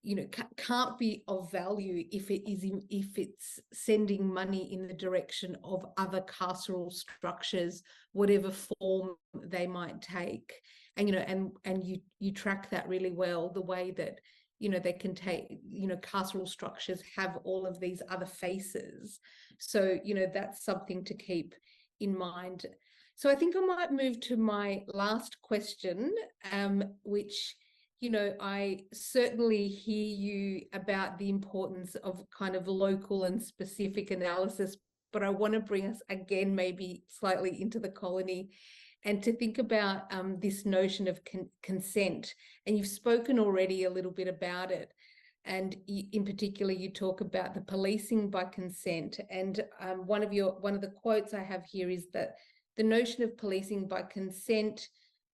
you know, can't be of value if it's sending money in the direction of other carceral structures, whatever form they might take. And, you know, and you track that really well, the way that, you know, they can take, you know, carceral structures have all of these other faces. So, you know, that's something to keep in mind. So I think I might move to my last question, which, you know, I certainly hear you about the importance of kind of local and specific analysis, but I want to bring us again maybe slightly into the colony, and to think about this notion of consent. And you've spoken already a little bit about it. And in particular, you talk about the policing by consent. And one of the quotes I have here is that the notion of policing by consent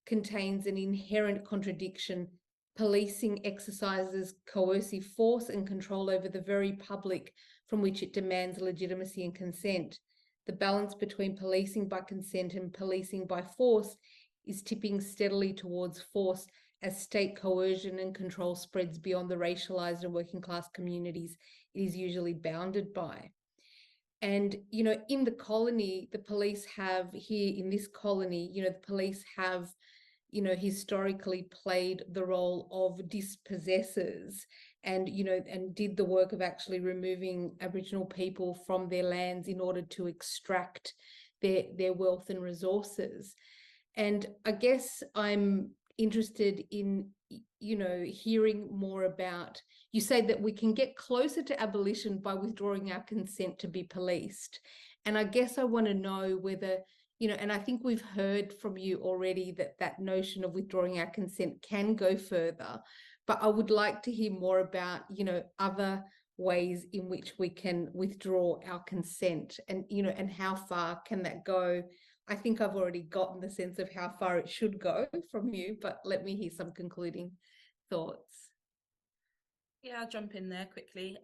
contains an inherent contradiction. Policing exercises coercive force and control over the very public from which it demands legitimacy and consent. The balance between policing by consent and policing by force is tipping steadily towards force as state coercion and control spreads beyond the racialized and working class communities it is usually bounded by. And, you know, in the colony, the police have here in this colony, you know, the police have, you know, historically played the role of dispossessors, and, you know, and did the work of actually removing Aboriginal people from their lands in order to extract their wealth and resources. And I guess I'm interested in, you know, hearing more about, you say that we can get closer to abolition by withdrawing our consent to be policed. And I guess I want to know whether and I think we've heard from you already that that notion of withdrawing our consent can go further, but I would like to hear more about, other ways in which we can withdraw our consent, and, and how far can that go. I think I've already gotten the sense of how far it should go from you, but let me hear some concluding thoughts. Yeah, I'll jump in there quickly.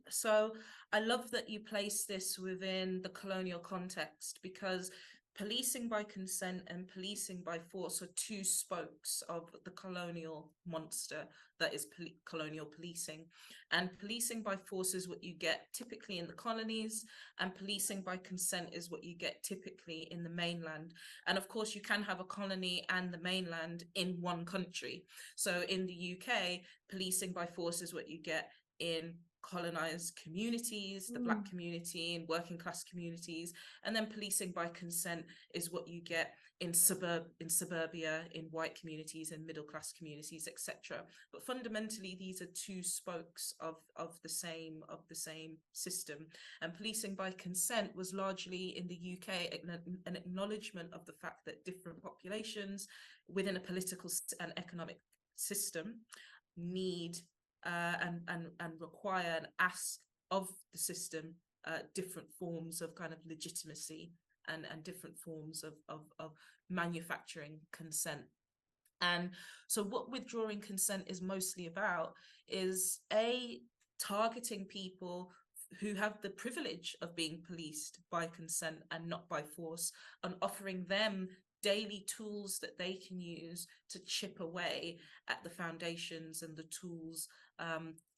So I love that you place this within the colonial context, because policing by consent and policing by force are two spokes of the colonial monster that is colonial policing. And policing by force is what you get typically in the colonies, and policing by consent is what you get typically in the mainland. And of course, you can have a colony and the mainland in one country. So in the UK, policing by force is what you get in colonized communities, the Black community and working class communities, and then policing by consent is what you get in suburbia, in white communities and middle class communities, etc. But fundamentally, these are two spokes of the same system. And policing by consent was largely in the UK an acknowledgement of the fact that different populations within a political and economic system need and require and ask of the system different forms of kind of legitimacy and different forms of manufacturing consent. And so what withdrawing consent is mostly about is targeting people who have the privilege of being policed by consent and not by force, and offering them daily tools that they can use to chip away at the foundations and the tools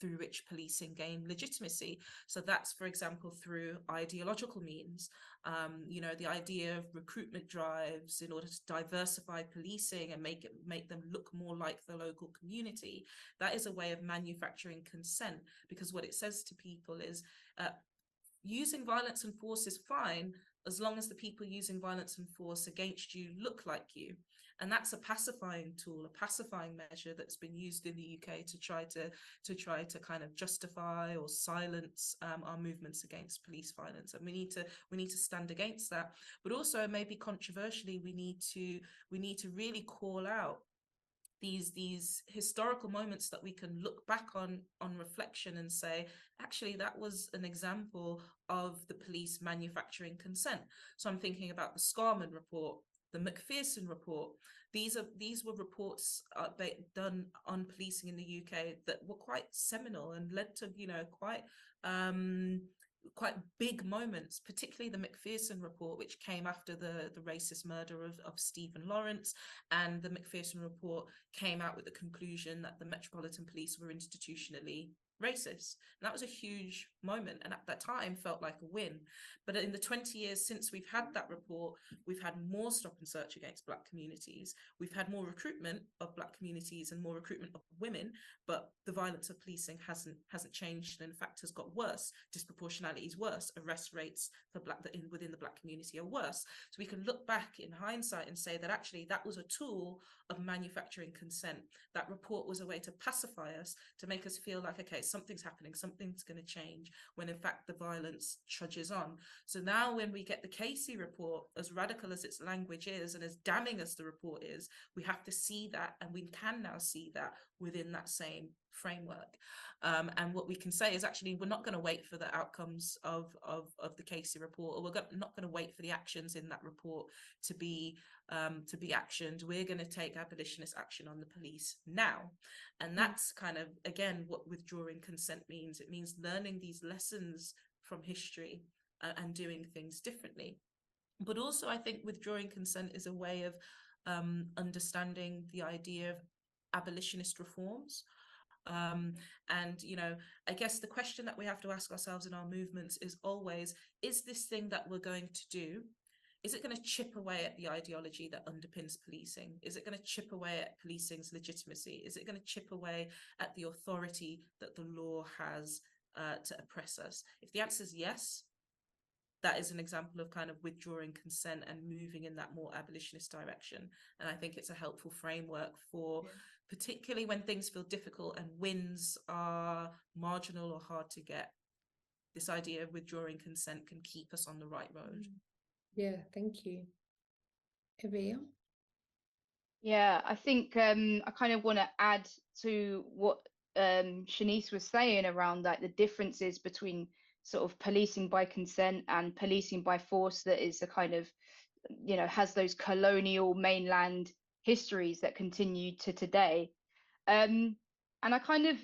through which policing gain legitimacy. So that's, for example, through ideological means. The idea of recruitment drives in order to diversify policing and make them look more like the local community. That is a way of manufacturing consent, because what it says to people is using violence and force is fine as long as the people using violence and force against you look like you. And that's a pacifying tool, a pacifying measure that's been used in the UK to try to kind of justify or silence our movements against police violence. And we need to stand against that. But also, maybe controversially, we need to really call out these historical moments that we can look back on reflection and say, actually, that was an example of the police manufacturing consent. So I'm thinking about the Scarman report, the Macpherson report. These were reports done on policing in the UK that were quite seminal and led to quite big moments, particularly the Macpherson report, which came after the racist murder of Stephen Lawrence. And the Macpherson report came out with the conclusion that the Metropolitan Police were institutionally racist. And that was a huge moment, and at that time felt like a win. But in the 20 years since we've had that report, we've had more stop and search against Black communities. We've had more recruitment of Black communities and more recruitment of women, but the violence of policing hasn't changed, and in fact has got worse. Disproportionality is worse. Arrest rates for within the Black community are worse. So we can look back in hindsight and say that actually that was a tool of manufacturing consent. That report was a way to pacify us, to make us feel like, okay, something's happening, something's going to change, when in fact the violence trudges on. So now when we get the Casey report, as radical as its language is and as damning as the report is, we have to see that, and we can now see that within that same framework. And what we can say is, actually, we're not going to wait for the outcomes of the Casey report, or we're not going to wait for the actions in that report to be actioned. We're going to take abolitionist action on the police now. And that's kind of, again, what withdrawing consent means. It means learning these lessons from history and doing things differently. But also, I think withdrawing consent is a way of understanding the idea of abolitionist reforms. And, I guess the question that we have to ask ourselves in our movements is always, is this thing that we're going to do, is it going to chip away at the ideology that underpins policing? Is it going to chip away at policing's legitimacy? Is it going to chip away at the authority that the law has to oppress us? If the answer is yes, that is an example of kind of withdrawing consent and moving in that more abolitionist direction. And I think it's a helpful framework for, particularly when things feel difficult and wins are marginal or hard to get. This idea of withdrawing consent can keep us on the right road. Yeah, thank you. Evia? Yeah, I think I kind of want to add to what Shanice was saying around like the differences between sort of policing by consent and policing by force that is a kind of, you know, has those colonial mainland histories that continue to today. And I kind of,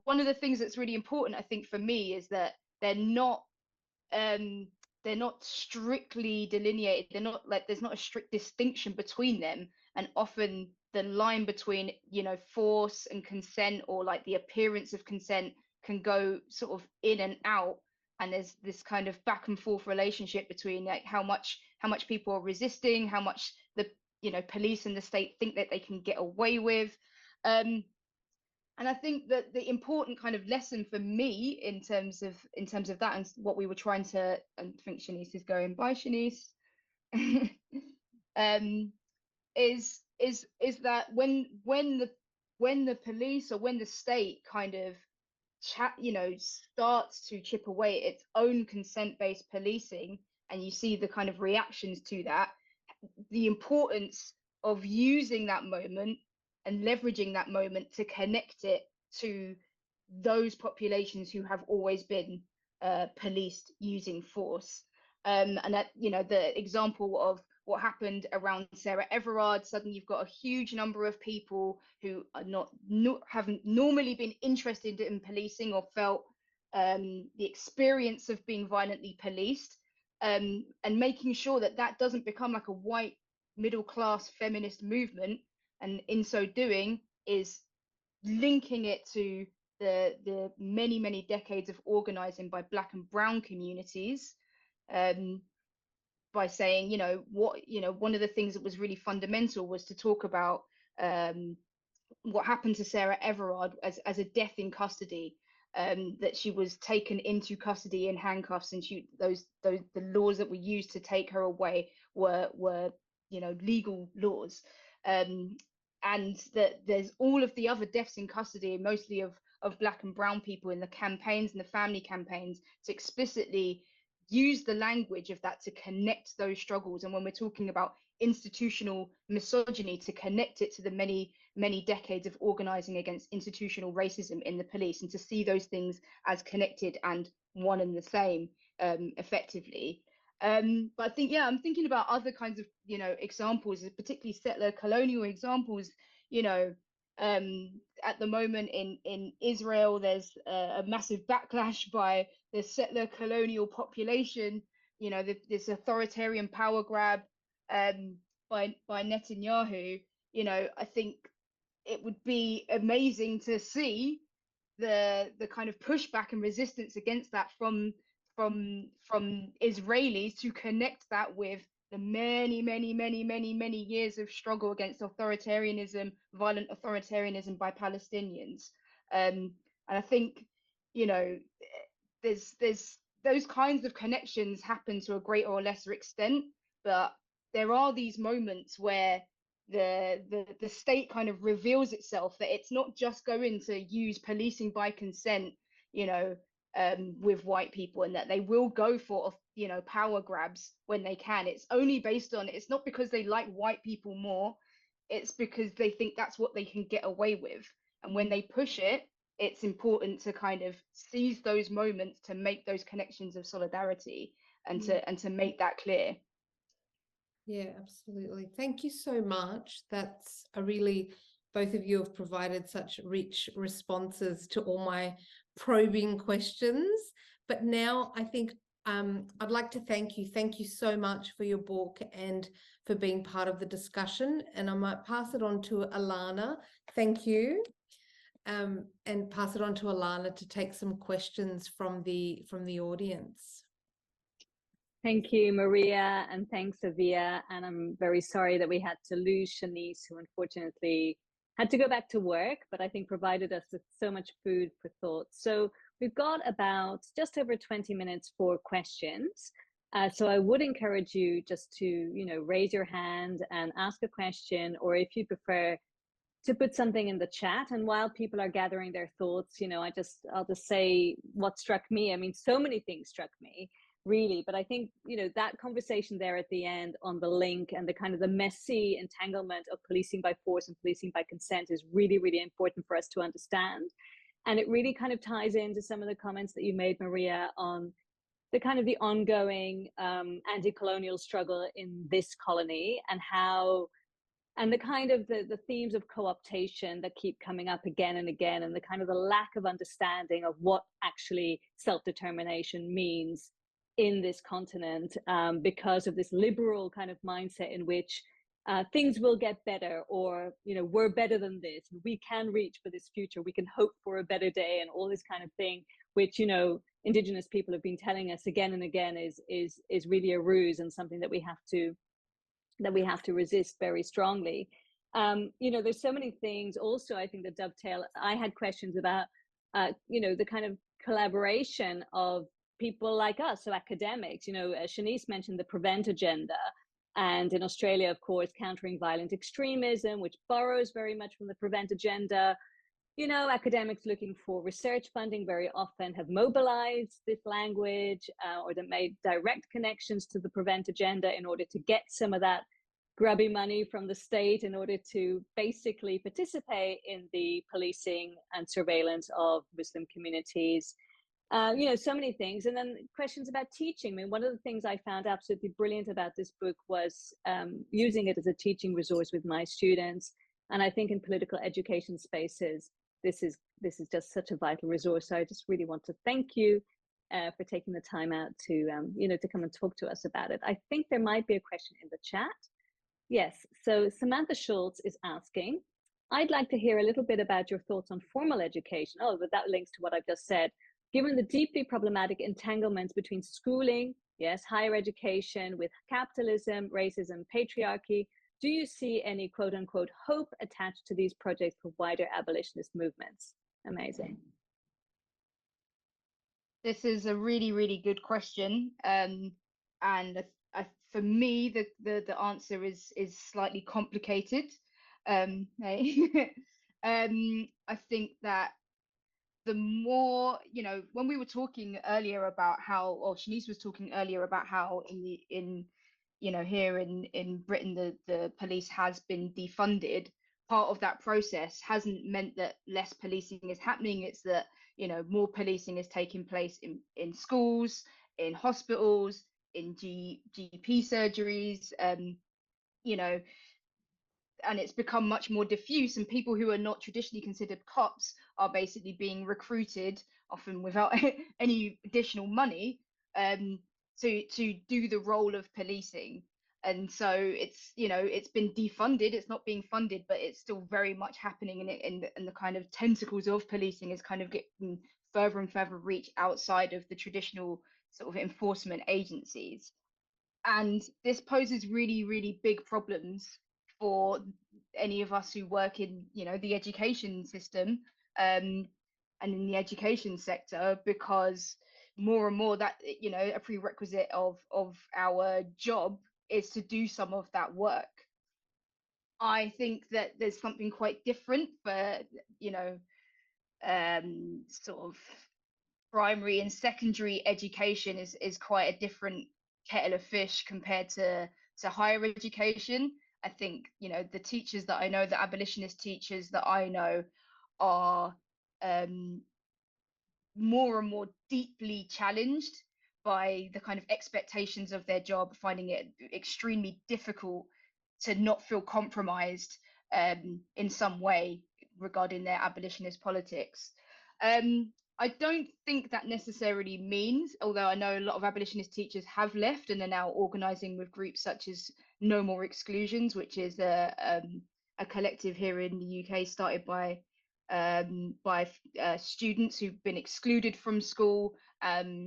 one of the things that's really important, I think, for me is that they're not um they're not strictly delineated. They're not like, there's not a strict distinction between them, and often the line between, you know, force and consent, or like the appearance of consent, can go sort of in and out, and there's this kind of back and forth relationship between like how much people are resisting, how much the, you know, police and the state think that they can get away with. um and I think that the important kind of lesson for me in terms of that, and what we were trying to, and I think Shanice is going, bye Shanice, um, is that when the police, or when the state kind of you know, starts to chip away at its own consent-based policing, and you see the kind of reactions to that, the importance of using that moment and leveraging that moment to connect it to those populations who have always been policed using force. And that, you know, the example of what happened around Sarah Everard, suddenly you've got a huge number of people who are haven't normally been interested in policing, or felt the experience of being violently policed, and making sure that that doesn't become like a white middle class feminist movement, and in so doing is linking it to the many decades of organizing by Black and brown communities, by saying, you know, what, you know, one of the things that was really fundamental was to talk about what happened to Sarah Everard as a death in custody, that she was taken into custody in handcuffs, and those the laws that were used to take her away were, you know, legal laws, and that there's all of the other deaths in custody, mostly of Black and brown people, in the campaigns and the family campaigns, to explicitly use the language of that to connect those struggles. And when we're talking about institutional misogyny, to connect it to the many decades of organizing against institutional racism in the police, and to see those things as connected and one and the same, effectively. But I think, yeah, I'm thinking about other kinds of, you know, examples, particularly settler colonial examples. You know, at the moment in Israel, there's a massive backlash by the settler colonial population. You know, this authoritarian power grab by Netanyahu. You know, I think it would be amazing to see the kind of pushback and resistance against that from Israelis, to connect that with the many years of struggle against authoritarianism, violent authoritarianism by Palestinians. And I think, you know, there's those kinds of connections happen to a greater or lesser extent, but there are these moments where the state kind of reveals itself, that it's not just going to use policing by consent, you know, with white people, and that they will go for, you know, power grabs when they can. It's only based on, it's not because they like white people more, it's because they think that's what they can get away with. And when they push it, it's important to kind of seize those moments to make those connections of solidarity, and to make that clear. Yeah, absolutely. Thank you so much. That's a really, both of you have provided such rich responses to all my probing questions. But now I think I'd like to thank you. Thank you so much for your book and for being part of the discussion. And I might pass it on to Alana. Thank you. And pass it on to Alana to take some questions from the audience. Thank you, Maria, and thanks, Evia. And I'm very sorry that we had to lose Shanice, who unfortunately had to go back to work, but I think provided us with so much food for thought. So we've got about just over 20 minutes for questions. So I would encourage you just to, you know, raise your hand and ask a question, or if you prefer, to put something in the chat. And while people are gathering their thoughts, you know, I'll just say what struck me. I mean, so many things struck me. really. But I think, you know, that conversation there at the end on the link and the kind of the messy entanglement of policing by force and policing by consent is really, really important for us to understand. And it really kind of ties into some of the comments that you made, Maria, on the kind of the ongoing anti-colonial struggle in this colony, and how, and the kind of the themes of co-optation that keep coming up again and again, and the kind of the lack of understanding of what actually self-determination means in this continent, because of this liberal kind of mindset in which things will get better, or, you know, we're better than this, we can reach for this future, we can hope for a better day, and all this kind of thing, which, you know, Indigenous people have been telling us again and again is really a ruse, and something that we have to resist very strongly. You know, there's so many things also, I think, that dovetail. I had questions about, you know, the kind of collaboration of people like us, so academics. You know, Shanice mentioned the Prevent agenda, and in Australia, of course, countering violent extremism, which borrows very much from the Prevent agenda. You know, academics looking for research funding very often have mobilized this language, or they made direct connections to the Prevent agenda in order to get some of that grubby money from the state in order to basically participate in the policing and surveillance of Muslim communities. You know, so many things. And then questions about teaching. I mean, one of the things I found absolutely brilliant about this book was using it as a teaching resource with my students. And I think in political education spaces, this is just such a vital resource. So I just really want to thank you for taking the time out to, you know, to come and talk to us about it. I think there might be a question in the chat. Yes, so Samantha Schultz is asking, I'd like to hear a little bit about your thoughts on formal education. Oh, but that links to what I've just said. Given the deeply problematic entanglements between schooling, yes, higher education, with capitalism, racism, patriarchy, do you see any quote unquote hope attached to these projects for wider abolitionist movements? Amazing. This is a really, really good question. And for me, the answer is slightly complicated. I think that the more, you know, when we were talking earlier about how, or Shanice was talking earlier about how in you know, here in Britain, the police has been defunded. Part of that process hasn't meant that less policing is happening. It's that, you know, more policing is taking place in schools, in hospitals, in GP surgeries, you know, and it's become much more diffuse, and people who are not traditionally considered cops are basically being recruited, often without any additional money, to do the role of policing. And so it's, you know, it's been defunded, it's not being funded, but it's still very much happening, and the kind of tentacles of policing is kind of getting further and further reach outside of the traditional sort of enforcement agencies. And this poses really, really big problems for any of us who work in, you know, the education system, and in the education sector, because more and more that, you know, a prerequisite of our job is to do some of that work. I think that there's something quite different for, you know, sort of primary and secondary education is quite a different kettle of fish compared to higher education. I think, you know, the teachers that I know, the abolitionist teachers that I know, are more and more deeply challenged by the kind of expectations of their job, finding it extremely difficult to not feel compromised in some way regarding their abolitionist politics. I don't think that necessarily means, although I know a lot of abolitionist teachers have left and are now organising with groups such as No More Exclusions, which is a collective here in the UK started by students who've been excluded from school,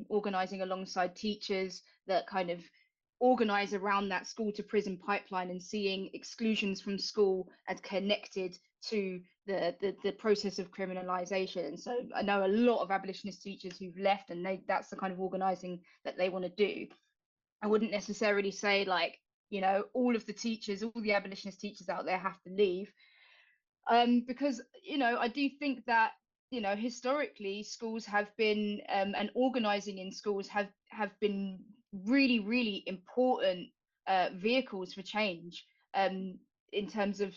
organising alongside teachers that kind of organise around that school to prison pipeline, and seeing exclusions from school as connected to the process of criminalisation. And so I know a lot of abolitionist teachers who've left, and that's the kind of organising that they want to do. I wouldn't necessarily say, like, you know, all of the teachers, all the abolitionist teachers out there have to leave, because, you know, I do think that you know, historically schools have been and organizing in schools have been really, really important vehicles for change, in terms of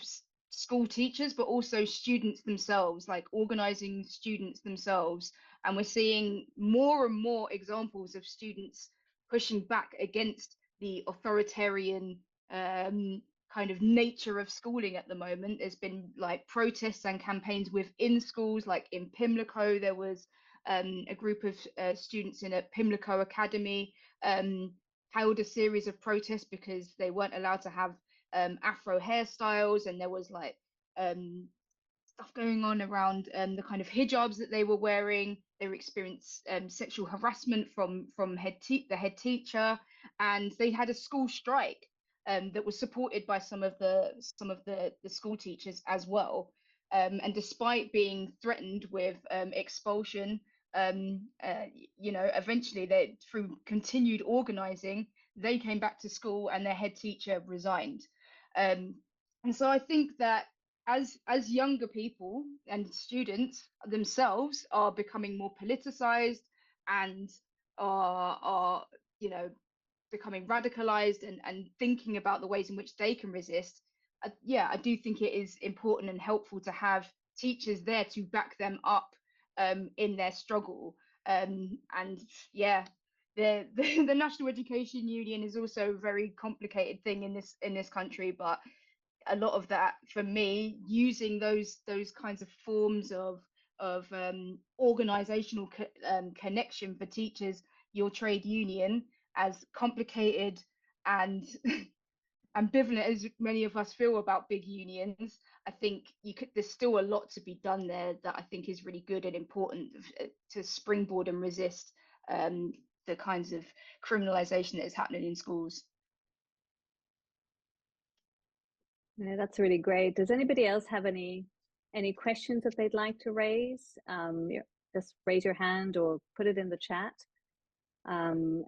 school teachers, but also students themselves, like organizing students themselves. And we're seeing more and more examples of students pushing back against the authoritarian um, kind of nature of schooling at the moment. There's been like protests and campaigns within schools, like in Pimlico, there was a group of students in a Pimlico academy held a series of protests because they weren't allowed to have Afro hairstyles, and there was like um, stuff going on around the kind of hijabs that they were wearing. They were experienced sexual harassment from the head teacher, and they had a school strike that was supported by some of the school teachers as well. And despite being threatened with expulsion, you know, eventually they, through continued organizing, they came back to school and their head teacher resigned. And so I think that as younger people and students themselves are becoming more politicized and are you know, becoming radicalized and thinking about the ways in which they can resist, yeah, I do think it is important and helpful to have teachers there to back them up in their struggle. And yeah, the National Education Union is also a very complicated thing in this country, but a lot of that for me, using those kinds of forms of organizational connection for teachers, your trade union, as complicated and ambivalent as many of us feel about big unions, I think there's still a lot to be done there that I think is really good and important to springboard and resist the kinds of criminalization that is happening in schools. Yeah, that's really great. Does anybody else have any questions that they'd like to raise? Just raise your hand or put it in the chat.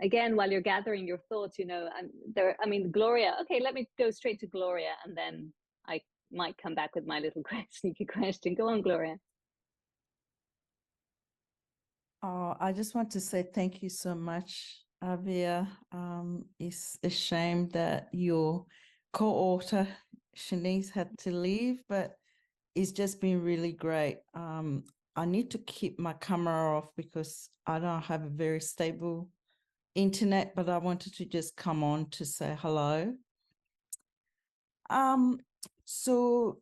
Again, while you're gathering your thoughts, you know, I mean, Gloria. Okay, let me go straight to Gloria, and then I might come back with my little sneaky question. Go on, Gloria. Oh, I just want to say thank you so much, Avia. It's a shame that your co-author, Shanice, had to leave, but it's just been really great. I need to keep my camera off because I don't have a very stable internet, but I wanted to just come on to say hello. So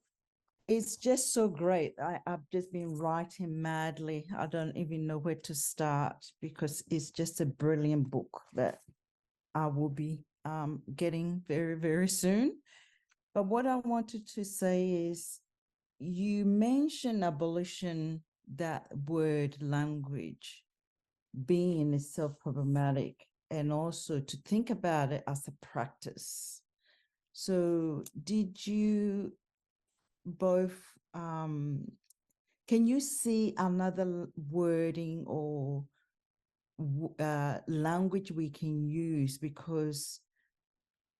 it's just so great. I've just been writing madly. I don't even know where to start because it's just a brilliant book that I will be getting very, very soon. But what I wanted to say is, you mentioned abolition, that word language being in itself problematic, and also to think about it as a practice. So did you both, can you see another wording or language we can use? Because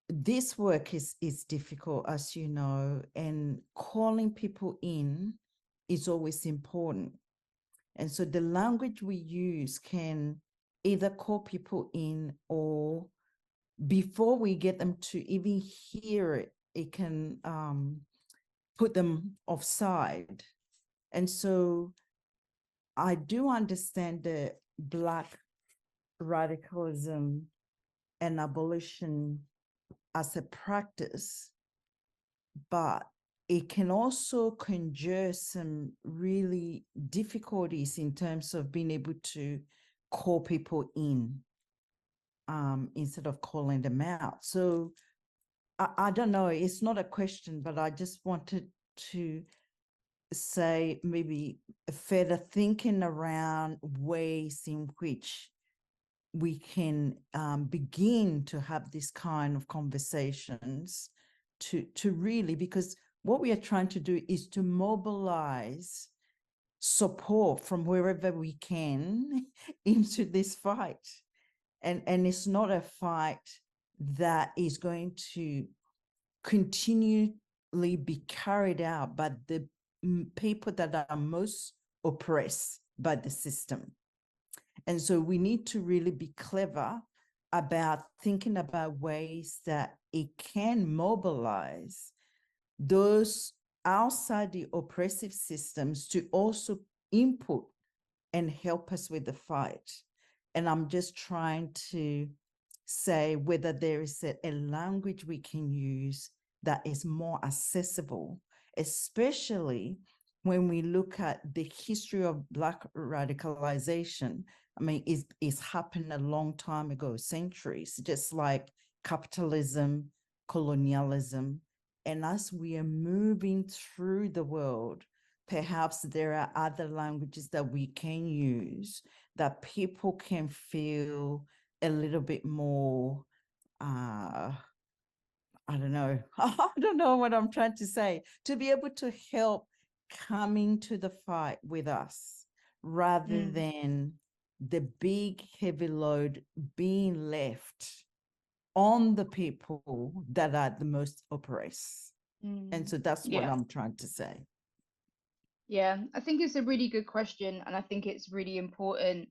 this work is difficult, as you know, and calling people in is always important. And so the language we use can either call people in, or before we get them to even hear it, it can put them offside. And so I do understand that Black radicalism and abolition as a practice, but it can also conjure some really difficulties in terms of being able to call people in instead of calling them out. So I don't know, it's not a question, but I just wanted to say maybe further thinking around ways in which we can begin to have this kind of conversations to really, because what we are trying to do is to mobilize support from wherever we can into this fight. And it's not a fight that is going to continually be carried out by the people that are most oppressed by the system. And so we need to really be clever about thinking about ways that it can mobilize those outside the oppressive systems to also input and help us with the fight. And I'm just trying to say whether there is a language we can use that is more accessible, especially when we look at the history of Black radicalization. I mean, it's happened a long time ago, centuries, just like capitalism, colonialism. And as we are moving through the world, perhaps there are other languages that we can use that people can feel a little bit more, I don't know, I don't know what I'm trying to say, to be able to help coming to the fight with us rather than the big heavy load being left on the people that are the most oppressed. And so that's what I'm trying to say. Yeah, I think it's a really good question, and I think it's really important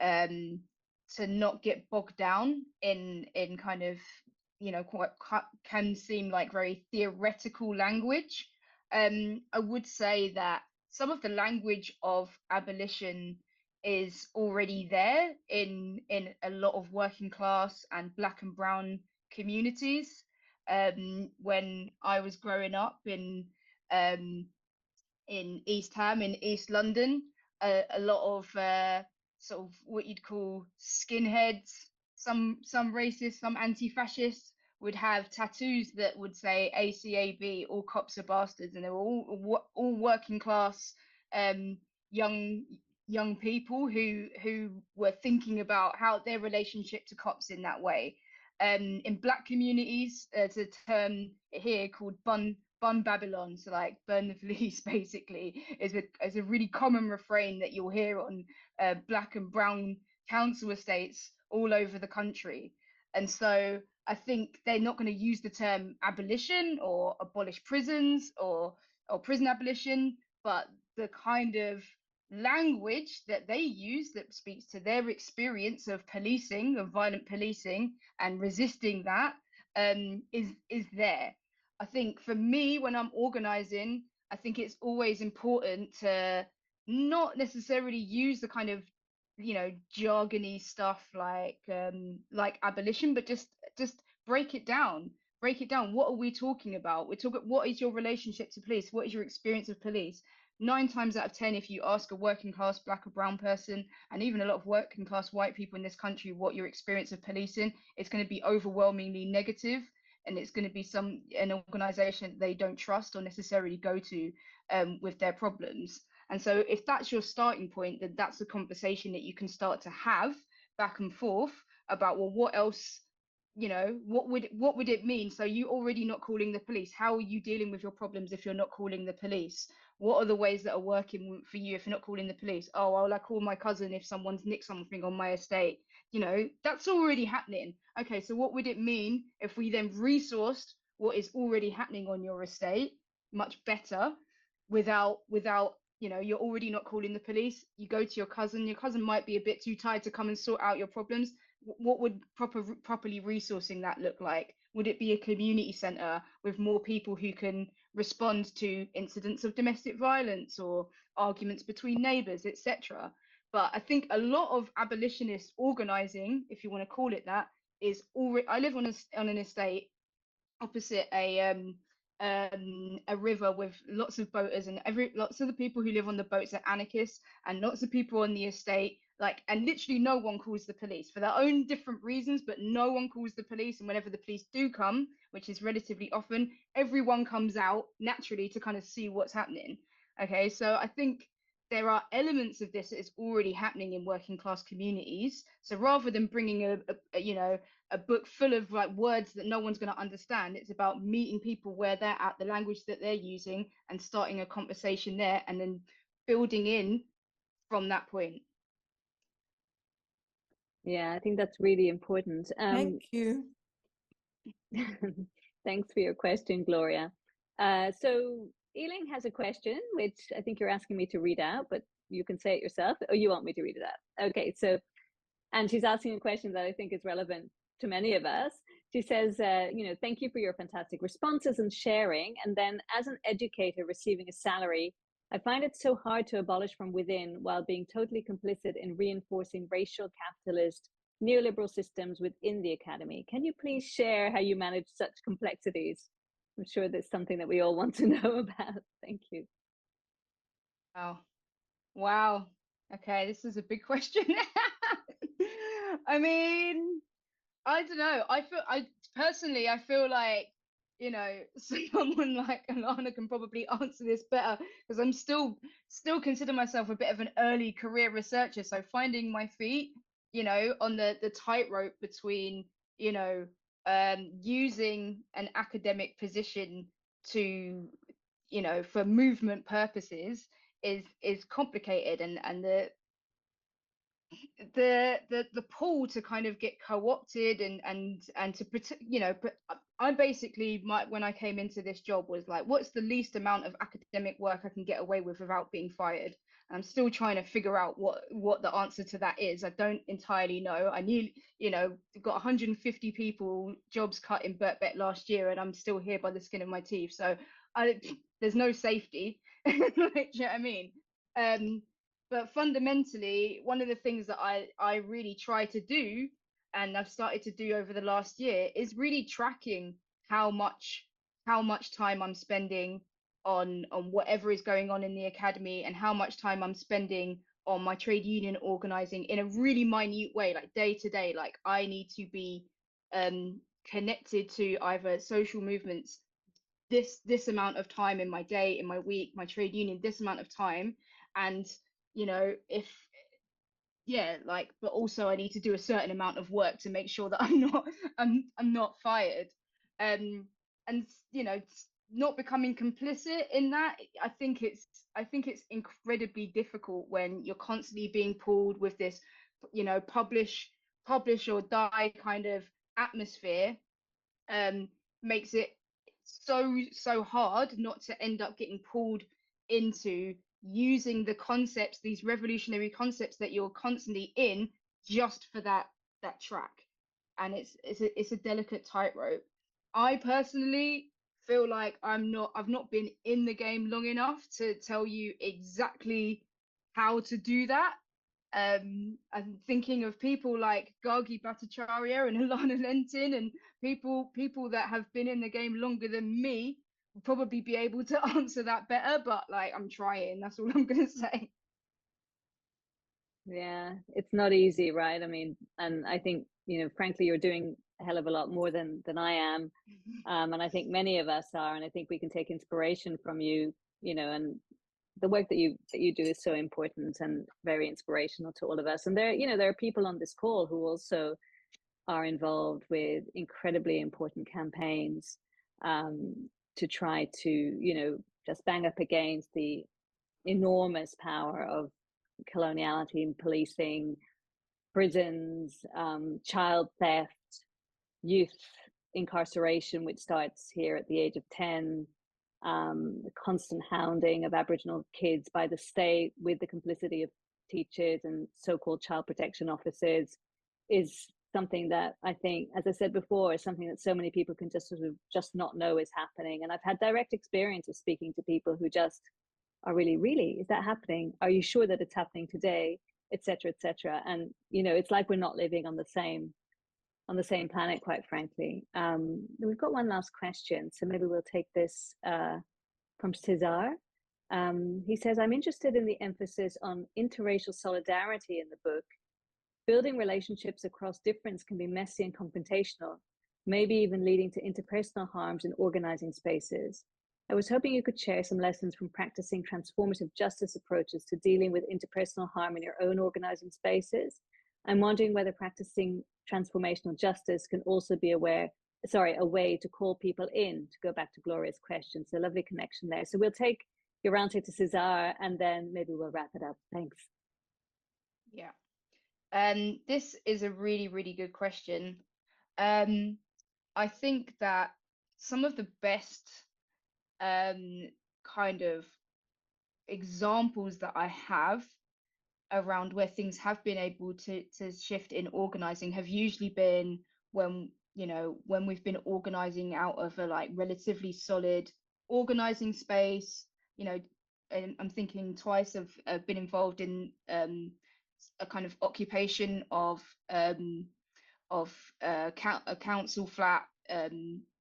to not get bogged down in kind of, you know, quite can seem like very theoretical language. I would say that some of the language of abolition is already there in a lot of working class and black and brown communities. When I was growing up um, in East Ham in East London, a lot of sort of what you'd call skinheads, some racists, some anti-fascists would have tattoos that would say ACAB, all cops are bastards, and they were all working class young young people who were thinking about how their relationship to cops in that way. In black communities, there's a term here called bun Babylon, so like burn the police, basically, is a really common refrain that you'll hear on black and brown council estates all over the country. And so I think they're not going to use the term abolition or abolish prisons or prison abolition, but the kind of language that they use that speaks to their experience of policing, of violent policing, and resisting that is there. I think for me, when I'm organizing, I think it's always important to not necessarily use the kind of, you know, jargony stuff like abolition, but just break it down. Break it down. What are we talking about? We're talking, what is your relationship to police? What is your experience of police? 9 times out of 10, if you ask a working class black or brown person, and even a lot of working class white people in this country, what your experience of policing, it's going to be overwhelmingly negative, and it's going to be an organization they don't trust or necessarily go to with their problems. And so if that's your starting point, then that's a conversation that you can start to have back and forth about, well, what else, you know, what would it mean? So you already not calling the police, how are you dealing with your problems if you're not calling the police? What are the ways that are working for you if you're not calling the police? Oh, well, I call my cousin if someone's nicked something on my estate. You know, that's already happening. Okay, so what would it mean if we then resourced what is already happening on your estate much better without you know, you're already not calling the police, you go to your cousin might be a bit too tired to come and sort out your problems. What would properly resourcing that look like? Would it be a community centre with more people who can respond to incidents of domestic violence or arguments between neighbours, etc.? But I think a lot of abolitionist organising, if you want to call it that, is already. I live on an estate opposite a river with lots of boaters, and lots of the people who live on the boats are anarchists, and lots of people on the estate, like, and literally no one calls the police for their own different reasons, but no one calls the police. And whenever the police do come, which is relatively often, everyone comes out naturally to kind of see what's happening. Okay, so I think there are elements of this that is already happening in working class communities. So rather than bringing a you know, a book full of like words that no one's going to understand, it's about meeting people where they're at, the language that they're using, and starting a conversation there, and then building in from that point. Yeah, I think that's really important. Thank you. Thanks for your question, Gloria. So Ealing has a question, which I think you're asking me to read out, but you can say it yourself, or you want me to read it out? Okay, so, and she's asking a question that I think is relevant to many of us. She says, thank you for your fantastic responses and sharing. And then as an educator receiving a salary, I find it so hard to abolish from within while being totally complicit in reinforcing racial, capitalist, neoliberal systems within the academy. Can you please share how you manage such complexities? I'm sure that's something that we all want to know about. Thank you. Wow. Okay, this is a big question. I mean, I don't know. I feel like, someone like Alana can probably answer this better, because I'm still consider myself a bit of an early career researcher. So finding my feet, on the tightrope between, using an academic position to, for movement purposes is complicated, and the pull to kind of get co-opted and to protect, but I basically, when I came into this job, was like, what's the least amount of academic work I can get away with without being fired? I'm still trying to figure out what the answer to that is. I don't entirely know. I knew, got 150 people jobs cut in Birkbeck last year, and I'm still here by the skin of my teeth. So there's no safety. Like, do you know what I mean? But fundamentally, one of the things that I really try to do, and I've started to do over the last year, is really tracking how much time I'm spending on whatever is going on in the academy, and how much time I'm spending on my trade union organizing in a really minute way, like day to day. Like, I need to be connected to either social movements this amount of time in my day, in my week, my trade union this amount of time, and if like, but also I need to do a certain amount of work to make sure that I'm not fired, and not becoming complicit in that. I think it's incredibly difficult when you're constantly being pulled with this, publish or die kind of atmosphere. Makes it so hard not to end up getting pulled into using the concepts, these revolutionary concepts that you're constantly in, just for that track. And it's a delicate tightrope. I personally feel like I've not been in the game long enough to tell you exactly how to do that. I'm thinking of people like Gargi Bhattacharya and Alana Lentin, and people that have been in the game longer than me will probably be able to answer that better, but like, I'm trying. That's all I'm gonna say. Yeah, it's not easy, right? I mean, and I think, frankly, you're doing a hell of a lot more than I am. And I think many of us are, and I think we can take inspiration from you, and the work that you do is so important and very inspirational to all of us. And there are people on this call who also are involved with incredibly important campaigns to try to, just bang up against the enormous power of coloniality in policing, prisons, child theft, youth incarceration, which starts here at the age of 10, the constant hounding of Aboriginal kids by the state with the complicity of teachers and so-called child protection officers, is something that I think, as I said before, is something that so many people can just sort of just not know is happening. And I've had direct experience of speaking to people who just are really, is that happening? Are you sure that it's happening today? Etc. etc. And it's like we're not living on the same planet, quite frankly. We've got one last question, so maybe we'll take this from Cesar. He says, I'm interested in the emphasis on interracial solidarity in the book. Building relationships across difference can be messy and confrontational, maybe even leading to interpersonal harms in organizing spaces. I was hoping you could share some lessons from practicing transformative justice approaches to dealing with interpersonal harm in your own organizing spaces. I'm wondering whether practicing transformational justice can also be a way to call people in, to go back to Gloria's question. So lovely connection there. So we'll take your answer to Cesar, and then maybe we'll wrap it up. Thanks. Yeah. This is a really, really good question. I think that some of the best kind of examples that I have around where things have been able to shift in organizing have usually been when, you know, when we've been organizing out of a like relatively solid organizing space, you know. And I'm thinking twice I've been involved in a kind of occupation of a council flat,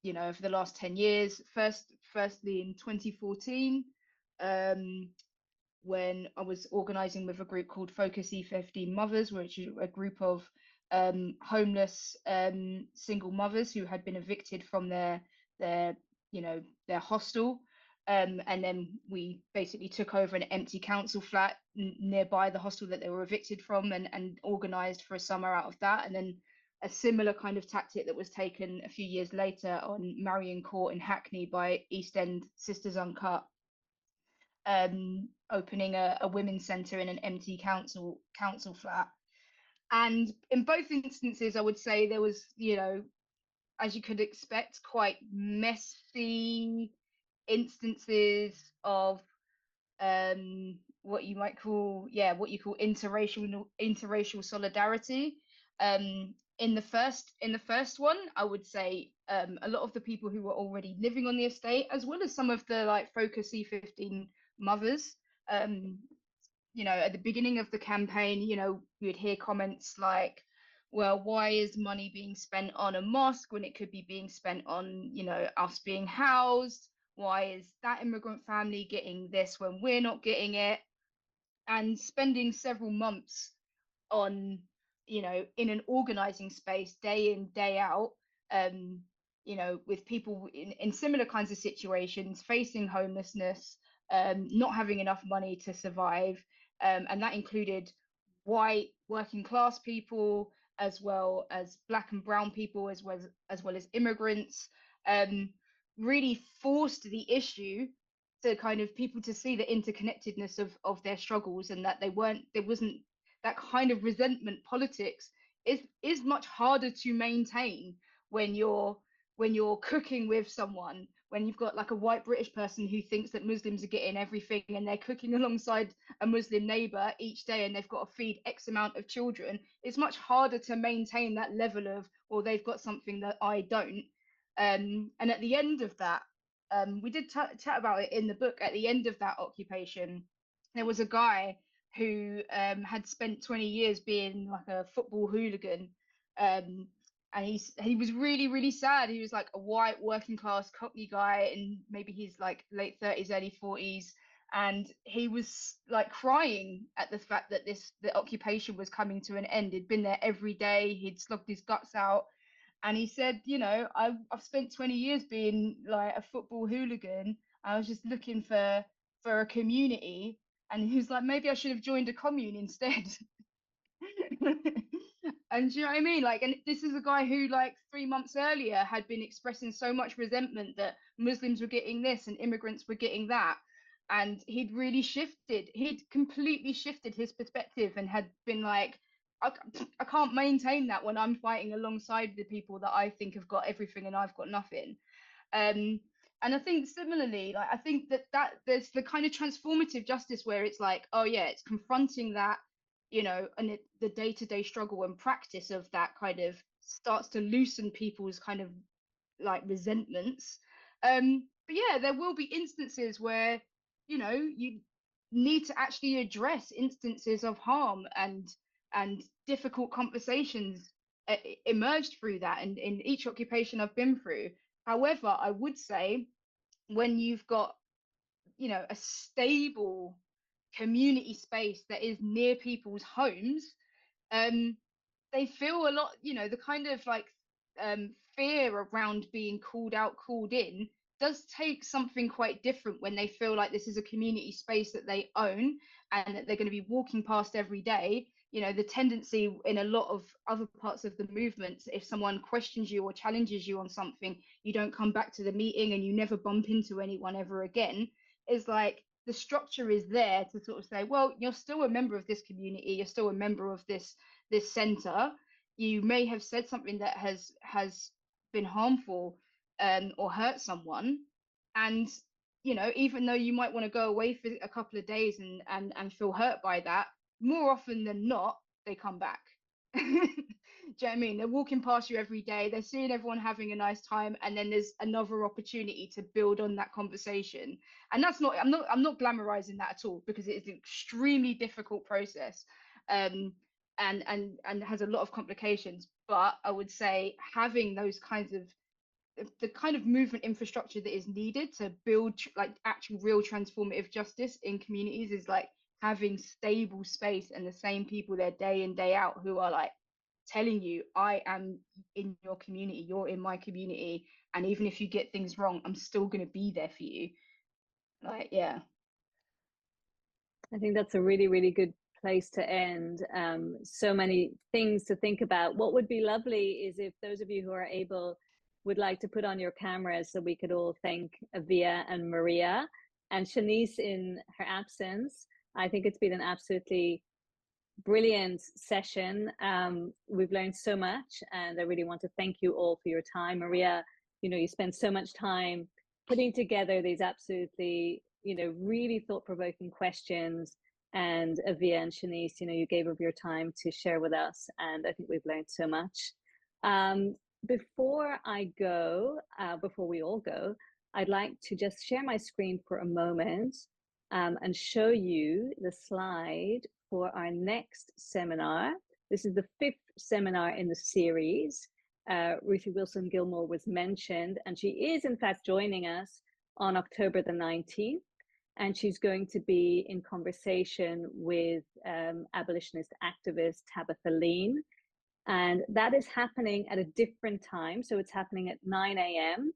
you know, over the last 10 years. Firstly in 2014, when I was organizing with a group called Focus E15 Mothers, which is a group of homeless single mothers who had been evicted from their you know, their hostel. And then we basically took over an empty council flat nearby the hostel that they were evicted from, and organized for a summer out of that. And then a similar kind of tactic that was taken a few years later on Marion Court in Hackney by East End Sisters Uncut, opening a women's centre in an empty council flat. And in both instances, I would say there was, you know, as you could expect, quite messy instances of what you might call, what you call interracial solidarity. In the first one, I would say a lot of the people who were already living on the estate, as well as some of the like Focus C15 mothers, you know, at the beginning of the campaign, you know, you'd hear comments like, well, why is money being spent on a mosque when it could be being spent on, you know, us being housed? Why is that immigrant family getting this when we're not getting it? And spending several months on, you know, in an organizing space day in, day out, you know, with people in similar kinds of situations, facing homelessness, not having enough money to survive. And that included white working class people, as well as black and brown people, as well as immigrants. Really forced the issue to kind of people to see the interconnectedness of their struggles, and that there wasn't that kind of resentment politics is much harder to maintain when you're cooking with someone, when you've got like a white British person who thinks that Muslims are getting everything, and they're cooking alongside a Muslim neighbor each day, and they've got to feed X amount of children. It's much harder to maintain that level of, well, they've got something that I don't. And at the end of that, we did chat about it in the book. At the end of that occupation, there was a guy who had spent 20 years being like a football hooligan, and he was really, really sad. He was like a white working class Cockney guy, and maybe he's like late 30s, early 40s, and he was like crying at the fact that the occupation was coming to an end. He'd been there every day, he'd slogged his guts out, and he said, you know, I've spent 20 years being like a football hooligan. I was just looking for a community, and he was like, maybe I should have joined a commune instead. And do you know what I mean? Like, and this is a guy who, like, 3 months earlier had been expressing so much resentment that Muslims were getting this and immigrants were getting that. And he'd really shifted, he'd completely shifted his perspective, and had been like, I can't maintain that when I'm fighting alongside the people that I think have got everything and I've got nothing. And I think similarly, like, I think that there's the kind of transformative justice where it's like, oh yeah, it's confronting that, you know, and the day-to-day struggle and practice of that kind of starts to loosen people's kind of like resentments. But yeah, there will be instances where, you know, you need to actually address instances of harm, and difficult conversations emerged through that, and in each occupation I've been through. However, I would say when you've got, you know, a stable community space that is near people's homes, they feel a lot, you know, the kind of like fear around being called out, called in, does take something quite different when they feel like this is a community space that they own and that they're going to be walking past every day. You know, the tendency in a lot of other parts of the movement, if someone questions you or challenges you on something, you don't come back to the meeting and you never bump into anyone ever again. Is like the structure is there to sort of say, well, you're still a member of this community, you're still a member of this center. You may have said something that has been harmful or hurt someone, and you know, even though you might want to go away for a couple of days and feel hurt by that, more often than not, they come back. Do you know what I mean? They're walking past you every day, they're seeing everyone having a nice time, and then there's another opportunity to build on that conversation. And that's not, I'm not glamorizing that at all, because it is an extremely difficult process. And has a lot of complications. But I would say having those kinds of the kind of movement infrastructure that is needed to build like actual real transformative justice in communities is like having stable space and the same people there day in day out who are like telling you, I am in your community, you're in my community, and even if you get things wrong, I'm still going to be there for you. Like, yeah. I think that's a really, really good place to end. So many things to think about. What would be lovely is if those of you who are able would like to put on your cameras so we could all thank Avia and Maria and Shanice in her absence. I think it's been an absolutely brilliant session. We've learned so much, and I really want to thank you all for your time. Maria, you know, you spend so much time putting together these absolutely, you know, really thought-provoking questions. And Avia and Shanice, you know, you gave up your time to share with us, and I think we've learned so much. Before I go, before we all go, I'd like to just share my screen for a moment and show you the slide for our next seminar. This is the 5th seminar in the series. Ruthie Wilson-Gilmore was mentioned, and she is in fact joining us on October the 19th. And she's going to be in conversation with abolitionist activist Tabitha Lean. And that is happening at a different time. So it's happening at 9 a.m.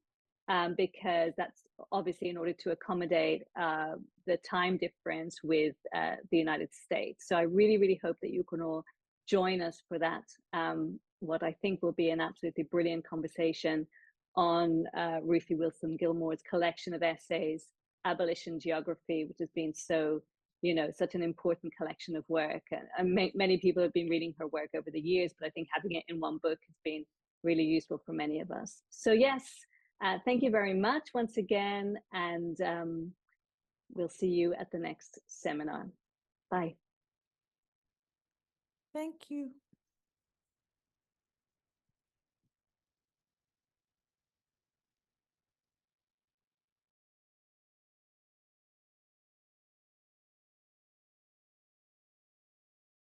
Because that's obviously in order to accommodate the time difference with the United States. So I really, really hope that you can all join us for that, what I think will be an absolutely brilliant conversation on Ruthie Wilson-Gilmore's collection of essays, Abolition Geography, which has been so, you know, such an important collection of work. And many people have been reading her work over the years, but I think having it in one book has been really useful for many of us. So yes, thank you very much once again, and we'll see you at the next seminar. Bye. Thank you.